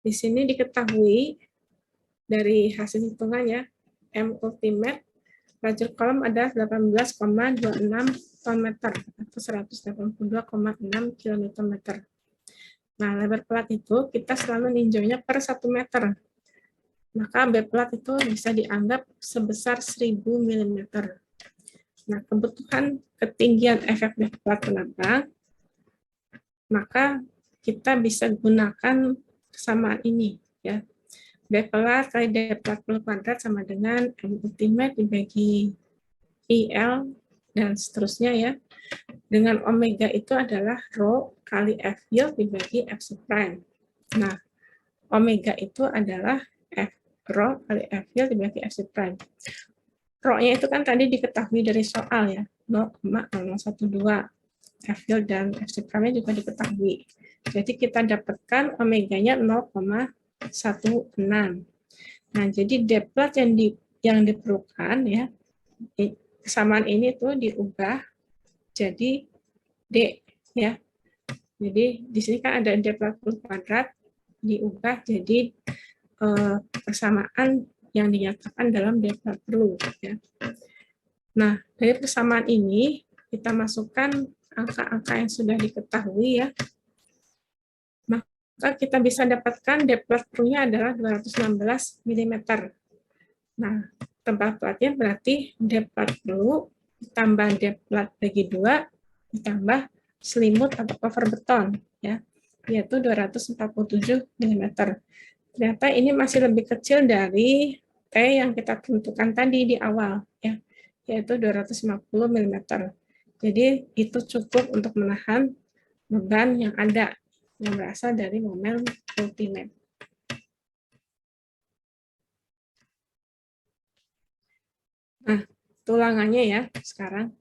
Di sini diketahui dari hasil hitungannya M ultimate lajur kolom adalah 18,26 ton meter atau 182,6 km/meter. Nah, lebar pelat itu kita selalu ninjaunya per 1 meter. Maka B plat itu bisa dianggap sebesar 1000 mm. Nah, kebutuhan ketinggian efek B plat penambang, maka kita bisa gunakan kesamaan ini ya. D plat kali D plat per kuadrat sama dengan M ultimate dibagi IL dan seterusnya ya. Dengan omega itu adalah rho kali F yield dibagi F prime. Nah, omega itu adalah F rho kali F yield dibagi F prime. Rho-nya itu kan tadi diketahui dari soal ya, 0,012. F yield dan F prime-nya juga diketahui. Jadi kita dapatkan omeganya 0,16. Nah, jadi D plat yang diperlukan ya, kesamaan ini tuh diubah jadi D ya. Jadi di sini kan ada D plat kuadrat diubah jadi persamaan yang dinyatakan dalam D plat perlu ya. Nah, dari persamaan ini kita masukkan angka-angka yang sudah diketahui ya. Maka kita bisa dapatkan D plat perlunya adalah 216 mm. Nah, tempat platnya berarti D plat perlu ditambah D plat bagi 2 ditambah selimut atau cover beton ya, yaitu 247 mm. Ternyata ini masih lebih kecil dari T yang kita tentukan tadi di awal ya, yaitu 250 mm. Jadi itu cukup untuk menahan beban yang ada yang berasal dari momen ultimate. Nah, tulangannya ya sekarang.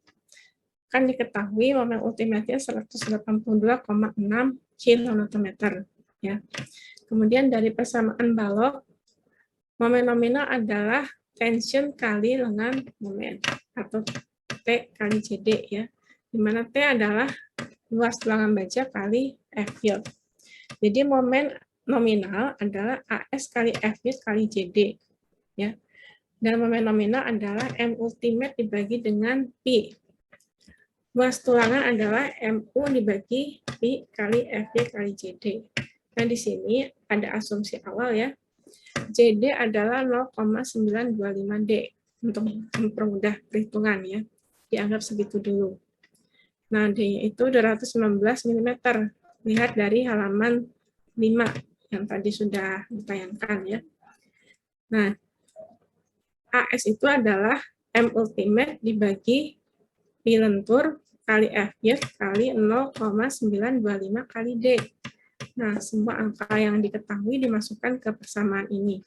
Kan diketahui momen ultimate-nya 182,6 kN ya. Kemudian dari persamaan balok, momen nominal adalah tension kali lengan momen atau T kali CD ya. Di mana T adalah luas tulangan baja kali F yield. Jadi momen nominal adalah AS kali F yield kali JD. Ya. Dan momen nominal adalah M ultimate dibagi dengan P. Luas tulangan adalah MU dibagi P kali FY kali JD. Nah, di sini ada asumsi awal ya. JD adalah 0,925D untuk mempermudah perhitungan ya. Dianggap segitu dulu. Nah, D itu 219 mm. Lihat dari halaman 5 yang tadi sudah ditayangkan ya. Nah, AS itu adalah M ultimate dibagi P lentur kali F yield kali 0,925 kali D. Nah, semua angka yang diketahui dimasukkan ke persamaan ini.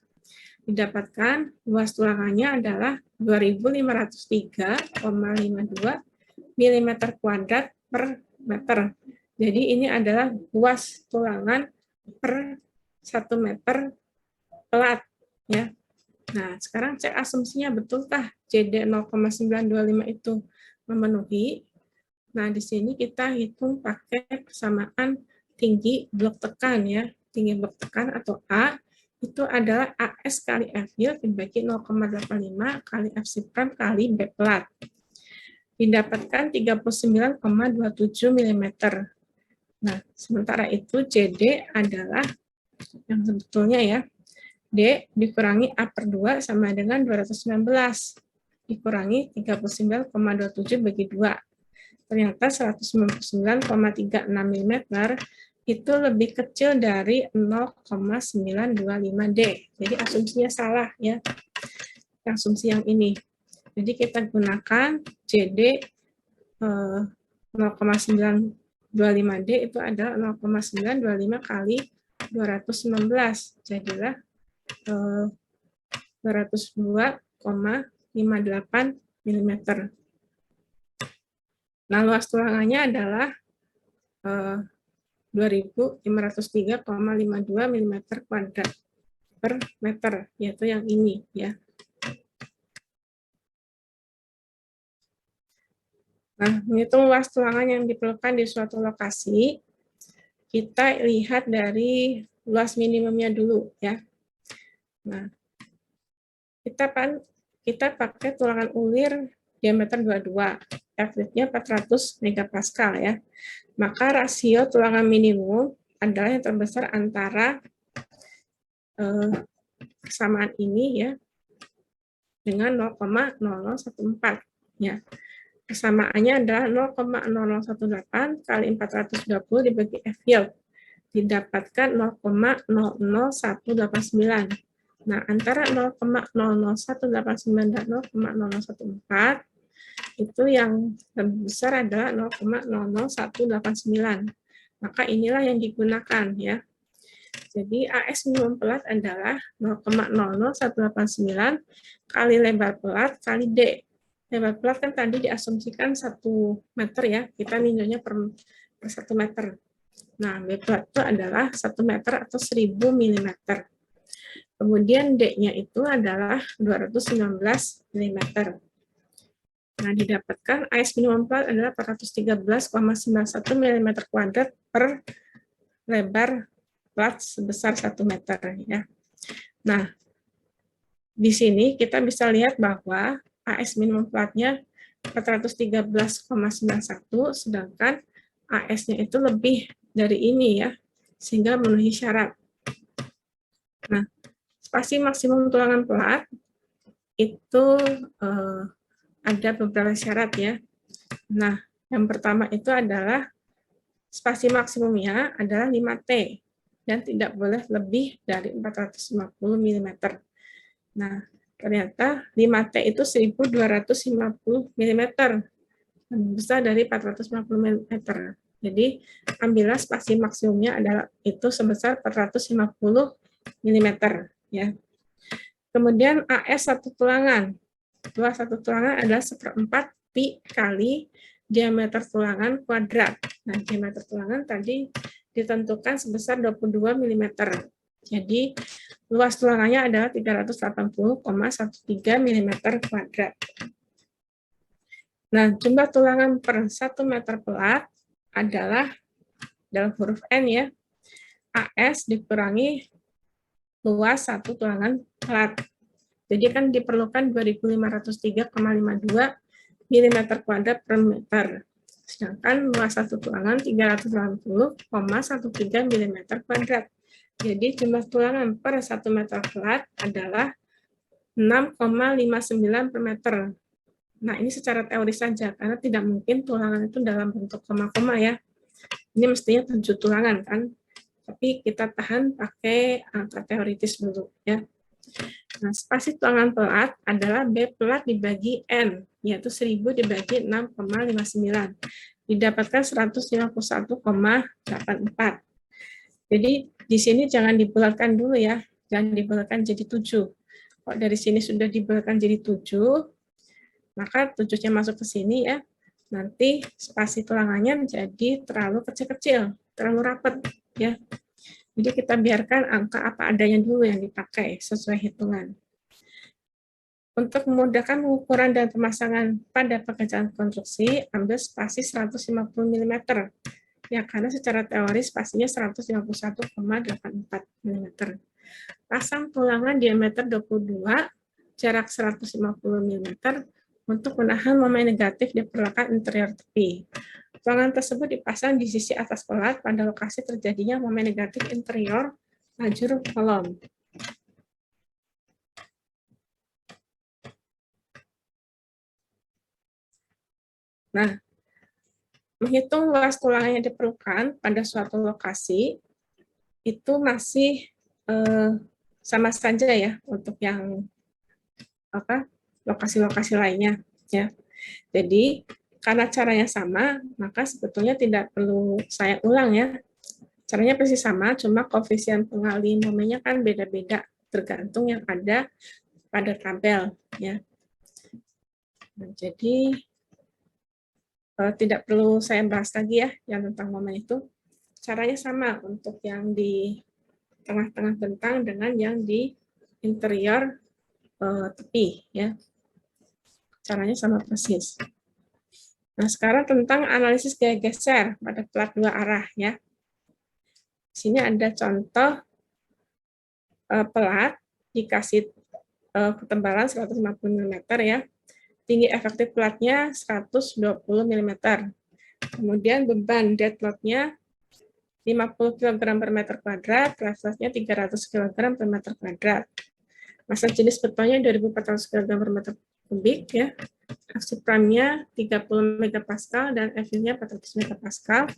Didapatkan luas tulangannya adalah 2503,52 mm kuadrat per meter. Jadi ini adalah luas tulangan per 1 meter pelat ya. Nah, sekarang cek asumsinya betulkah JD 0,925 itu memenuhi. Nah, di sini kita hitung pakai persamaan tinggi blok tekan ya. Tinggi blok tekan atau A itu adalah AS kali F yield dibagi 0,85 kali F sub prime kali B plat. Didapatkan 39,27 mm. Nah, sementara itu JD adalah yang sebetulnya ya, D dikurangi A per 2 sama dengan 219. Dikurangi 39,27 bagi 2. Ternyata 199,36 mm itu lebih kecil dari 0,925D. Jadi asumsinya salah ya. Asumsi yang ini. Jadi kita gunakan JD 0,925D itu adalah 0,925 kali 219. Jadilah 202,58 mm. Nah, luas tulangannya adalah 2503,52 mm kuadrat per meter, yaitu yang ini ya. Nah, menghitung luas tulangan yang diperlukan di suatu lokasi, kita lihat dari luas minimumnya dulu ya. Nah, kita pakai tulangan ulir diameter 22, F-nya 400 megapascal ya. Maka rasio tulangan minimum adalah yang terbesar antara persamaan ini ya dengan 0,0014 ya. Persamaannya adalah 0,0018 kali 420 dibagi F yield. Didapatkan 0,00189. Nah, antara 0,00189 dan 0,0014 itu yang lebih besar adalah 0,00189. Maka inilah yang digunakan ya. Jadi AS minimum pelat adalah 0,00189 kali lebar pelat kali D. Lebar pelat kan tadi diasumsikan 1 meter ya, kita ninjaunya per 1 meter. Nah, B pelat itu adalah 1 meter atau 1000 mm. Kemudian D-nya itu adalah 219 mm. Nah, didapatkan AS minimum plat adalah 413,91 mm kuadrat per lebar plat sebesar 1 meter ya. Nah, di sini kita bisa lihat bahwa AS minimum platnya 413,91, sedangkan AS-nya itu lebih dari ini ya, sehingga memenuhi syarat. Nah, spasi maksimum tulangan pelat itu ada beberapa syarat ya. Nah, yang pertama itu adalah spasi maksimumnya adalah 5T dan tidak boleh lebih dari 450 mm. Nah, ternyata 5T itu 1250 mm, lebih besar dari 450 mm. Jadi, ambillah spasi maksimumnya adalah itu sebesar 450 mm ya. Kemudian AS satu tulangan. Luas satu tulangan adalah 1/4 pi kali diameter tulangan kuadrat. Nah, diameter tulangan tadi ditentukan sebesar 22 mm. Jadi, luas tulangannya adalah 380,13 mm kuadrat. Nah, jumlah tulangan per 1 meter pelat adalah dalam huruf N ya, AS dikurangi luas satu tulangan pelat. Jadi kan diperlukan 2503,52 mm kuadrat per meter. Sedangkan luas satu tulangan 380,13 mm kuadrat. Jadi jumlah tulangan per 1 meter pelat adalah 6,59 per meter. Nah, ini secara teori saja, karena tidak mungkin tulangan itu dalam bentuk koma-koma ya. Ini mestinya 7 tulangan kan, tapi kita tahan pakai angka teoritis dulu ya. Nah, spasi tulangan pelat adalah B pelat dibagi N, yaitu 1000 dibagi 6,59. Didapatkan 151,84. Jadi di sini jangan dibulatkan dulu ya, jangan dibulatkan jadi 7. Kalau dari sini sudah dibulatkan jadi 7, maka 7-nya masuk ke sini ya, nanti spasi tulangannya menjadi terlalu kecil-kecil, terlalu rapat ya. Jadi kita biarkan angka apa adanya dulu yang dipakai sesuai hitungan. Untuk memudahkan pengukuran dan pemasangan pada pekerjaan konstruksi, ambil spasi 150 mm. Ya, karena secara teori spasinya 151,84 mm. Pasang tulangan diameter 22, jarak 150 mm untuk menahan momen negatif di perlakan interior tepi. Tulangan tersebut dipasang di sisi atas pelat pada lokasi terjadinya momen negatif interior lajur kolom. Nah, menghitung luas tulangan yang diperlukan pada suatu lokasi itu masih sama saja ya untuk yang lokasi-lokasi lainnya ya. Jadi karena caranya sama, maka sebetulnya tidak perlu saya ulang ya. Caranya persis sama, cuma koefisien pengali momennya kan beda-beda tergantung yang ada pada tabel ya. Nah, jadi tidak perlu saya bahas lagi ya yang tentang momen itu. Caranya sama untuk yang di tengah-tengah bentang dengan yang di interior tepi ya. Caranya sama persis. Nah, sekarang tentang analisis gaya geser pada pelat dua arah ya. Di sini ada contoh pelat dikasih ketebalan 150 mm ya. Tinggi efektif pelatnya 120 mm. Kemudian beban dead load-nya 50 kg per meter kuadrat, refleksnya 300 kg per meter kuadrat. Massa jenis betonnya 2400 kg per meter kubik ya. Fc prime-nya 30 MPa dan F-nya 400 MPa.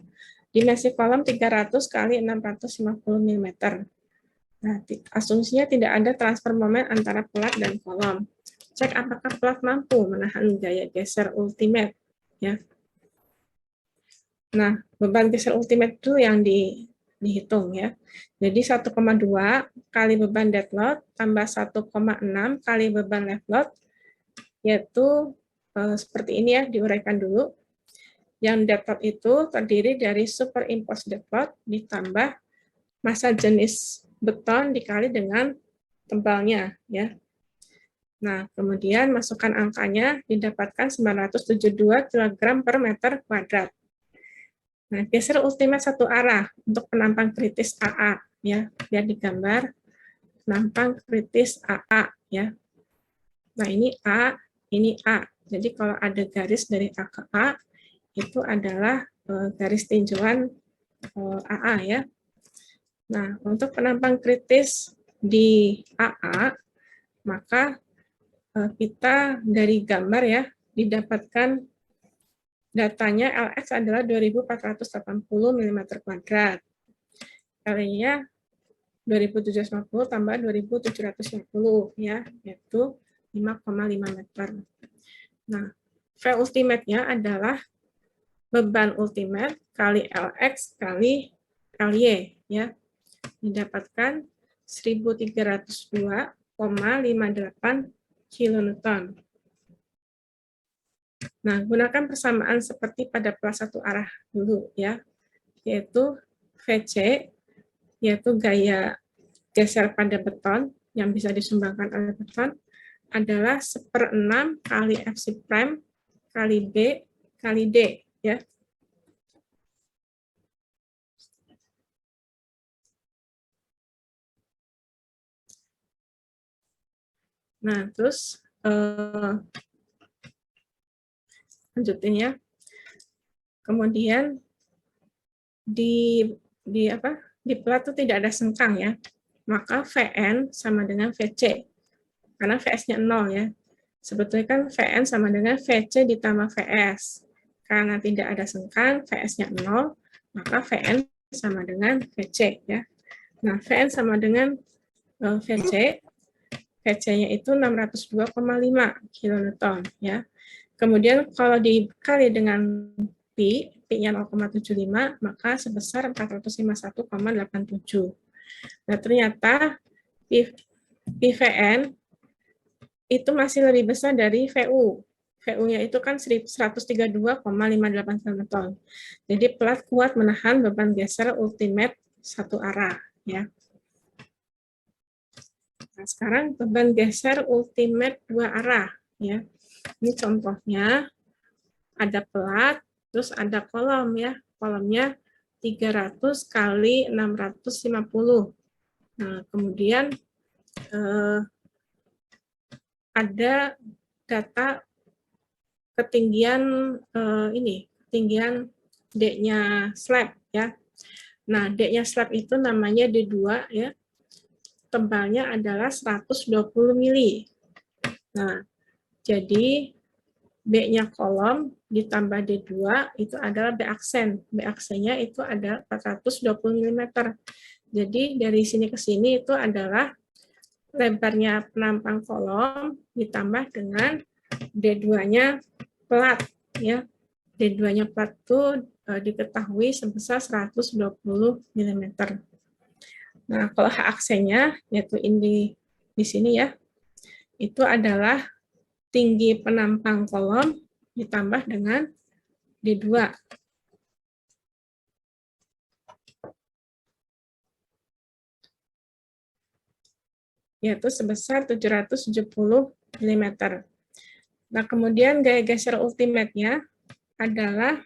Dimensi kolom 300 kali 650 mm. Nah, asumsinya tidak ada transfer momen antara pelat dan kolom. Cek apakah pelat mampu menahan gaya geser ultimate ya. Nah, beban geser ultimate itu yang dihitung ya. Jadi 1,2 kali beban dead load tambah 1,6 kali beban left load, yaitu seperti ini ya, diuraikan dulu. Yang dead load itu terdiri dari superimposed dead load ditambah massa jenis beton dikali dengan tebalnya ya. Nah, kemudian masukkan angkanya didapatkan 972 kg per meter kuadrat. Nah, geser ultimate satu arah untuk penampang kritis AA ya, biar digambar penampang kritis AA ya. Nah, ini A, ini A. Jadi kalau ada garis dari A ke A itu adalah garis tinjauan AA ya. Nah, untuk penampang kritis di AA maka kita dari gambar ya didapatkan datanya LX adalah 2480 mm kuadrat. L-nya 2750 tambah 2750 ya, yaitu 5,5 meter. Nah, V ultimate-nya adalah beban ultimate kali LX kali LY ya. Didapatkan 1302,58 kilonewton. Nah, gunakan persamaan seperti pada pelat satu arah dulu ya, yaitu VC, yaitu gaya geser pada beton yang bisa disumbangkan oleh beton, adalah 1/6 kali Fc prime kali B kali D ya. Nah, terus lanjutin ya. Kemudian di plat itu tidak ada sengkang ya. Maka Vn sama dengan Vc. Karena Vs-nya 0 ya. Sebetulnya kan Vn sama dengan Vc ditambah Vs. Karena tidak ada sengkang, Vs-nya 0, maka Vn sama dengan Vc ya. Nah, Vn sama dengan Vc, Vc-nya itu 602,5 kilonewton ya. Kemudian kalau dikali dengan Pi, Pi-nya 0,75, maka sebesar 451,87. Nah, ternyata PVN itu masih lebih besar dari VU. VU-nya itu kan 132,58 kN. Jadi plat kuat menahan beban geser ultimate satu arah ya. Nah, sekarang beban geser ultimate dua arah ya. Ini contohnya ada plat, terus ada kolom ya. Kolomnya 300 kali 650. Nah, kemudian ada data ketinggian ketinggian D-nya slab ya. Nah, D-nya slab itu namanya D2 ya. Tebalnya adalah 120 mili. Nah, jadi B-nya kolom ditambah D2 itu adalah B aksen. B aksennya itu ada 420 mm. Jadi dari sini ke sini itu adalah lebarnya penampang kolom ditambah dengan D2-nya plat ya. D2-nya plat itu diketahui sebesar 120 mm. Nah, kalau H aksennya yaitu ini di sini ya. Itu adalah tinggi penampang kolom ditambah dengan D2. Yaitu sebesar 770 mm. Nah, kemudian gaya geser ultimate-nya adalah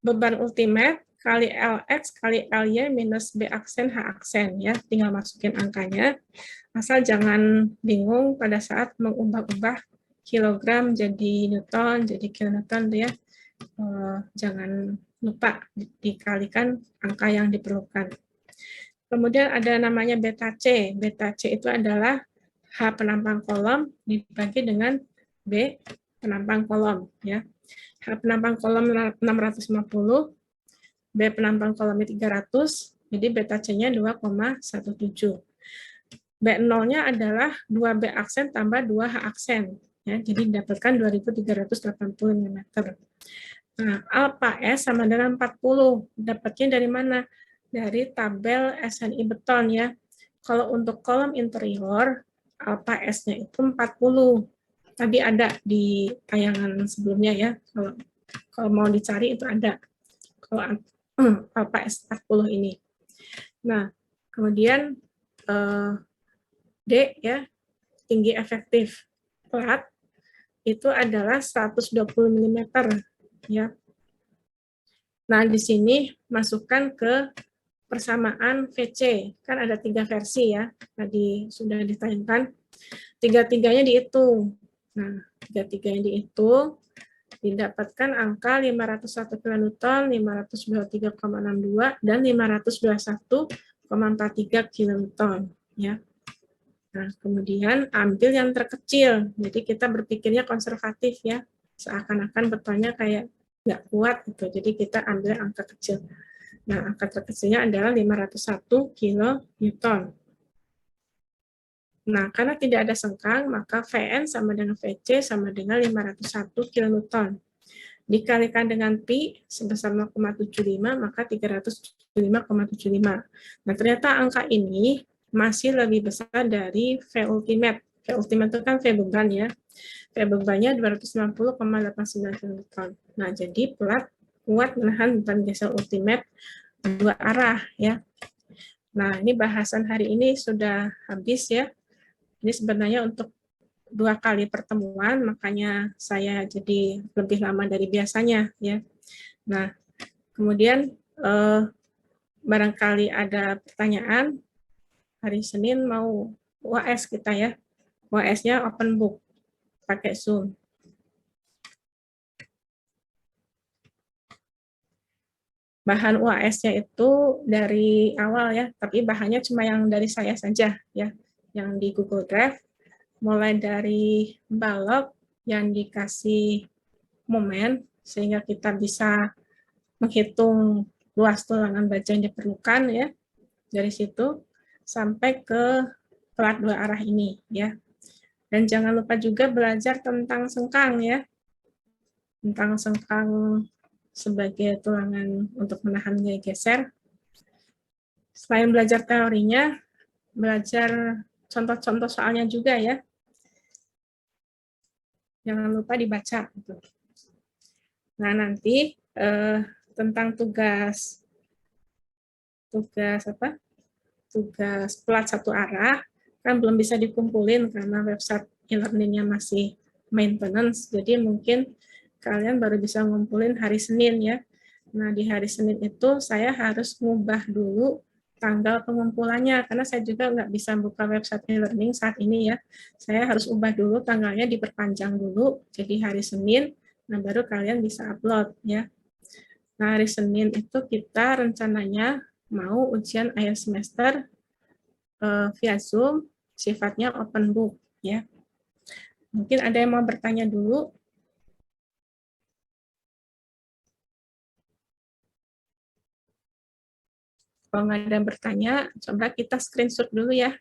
beban ultimate kali Lx kali Ly minus B aksen H aksen ya. Tinggal masukin angkanya. Asal jangan bingung pada saat mengubah-ubah kilogram jadi newton, jadi kilonewton ya. Jangan lupa dikalikan angka yang diperlukan. Kemudian ada namanya beta C. Beta C itu adalah H penampang kolom dibagi dengan B penampang kolom ya. H penampang kolom 650, B penampang kolomnya 300, jadi beta C-nya 2,17. B0-nya adalah 2B aksen tambah 2H aksen ya. Jadi didapatkan 2380 mm. Nah, alpha S sama dengan 40. Dapatnya dari mana? Dari tabel SNI beton ya. Kalau untuk kolom interior, alpha S-nya itu 40. Tadi ada di tayangan sebelumnya ya. Kalau mau dicari itu ada. Kalau alpha S 40 ini. Nah, kemudian D ya, tinggi efektif plat itu adalah 120 mm ya. Nah, di sini masukkan ke persamaan VC. Kan ada 3 versi ya. Tadi sudah ditayangkan. Tiga-tiganya dihitung. Nah, tiga-tiganya dihitung. Didapatkan angka 501 kN, 523,62, dan 521,43 kN. Ya. Nah, kemudian ambil yang terkecil. Jadi kita berpikirnya konservatif ya. Seakan-akan betonnya kayak nggak kuat gitu. Jadi kita ambil angka kecil. Nah, angka terkecilnya adalah 501 kN. Nah, karena tidak ada sengkang, maka Vn sama dengan Vc sama dengan 501 kN. Dikalikan dengan Pi sebesar 0,75, maka 375,75. Nah, ternyata angka ini masih lebih besar dari V ultimate. V ultimate itu kan V beban ya. V bebannya 290,89 kN. Nah, jadi plat kuat menahan beban geser ultimate dua arah ya. Nah, ini bahasan hari ini sudah habis ya. Ini sebenarnya untuk 2 kali pertemuan, makanya saya jadi lebih lama dari biasanya ya. Nah, kemudian barangkali ada pertanyaan, hari Senin mau UAS kita ya. UAS-nya open book, pakai Zoom. Bahan UAS-nya itu dari awal ya, tapi bahannya cuma yang dari saya saja ya, yang di Google Drive, mulai dari balok yang dikasih momen, sehingga kita bisa menghitung luas tulangan baja yang diperlukan ya, dari situ sampai ke pelat 2 arah ini ya. Dan jangan lupa juga belajar tentang sengkang ya, tentang sengkang sebagai tulangan untuk menahan gaya geser. Selain belajar teorinya, belajar contoh-contoh soalnya juga ya. Jangan lupa dibaca. Nah, nanti tentang tugas pelat satu arah kan belum bisa dikumpulin karena website e-learning-nya masih maintenance, jadi mungkin kalian baru bisa ngumpulin hari Senin ya. Nah, di hari Senin itu saya harus ngubah dulu tanggal pengumpulannya, karena saya juga nggak bisa buka website e-learning saat ini ya. Saya harus ubah dulu tanggalnya, diperpanjang dulu, jadi hari Senin, nah baru kalian bisa upload ya. Nah, hari Senin itu kita rencananya mau ujian akhir semester via Zoom, sifatnya open book ya. Mungkin ada yang mau bertanya dulu. Kalau nggak ada yang bertanya, coba kita screenshot dulu ya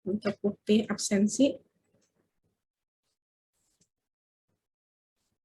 untuk bukti absensi.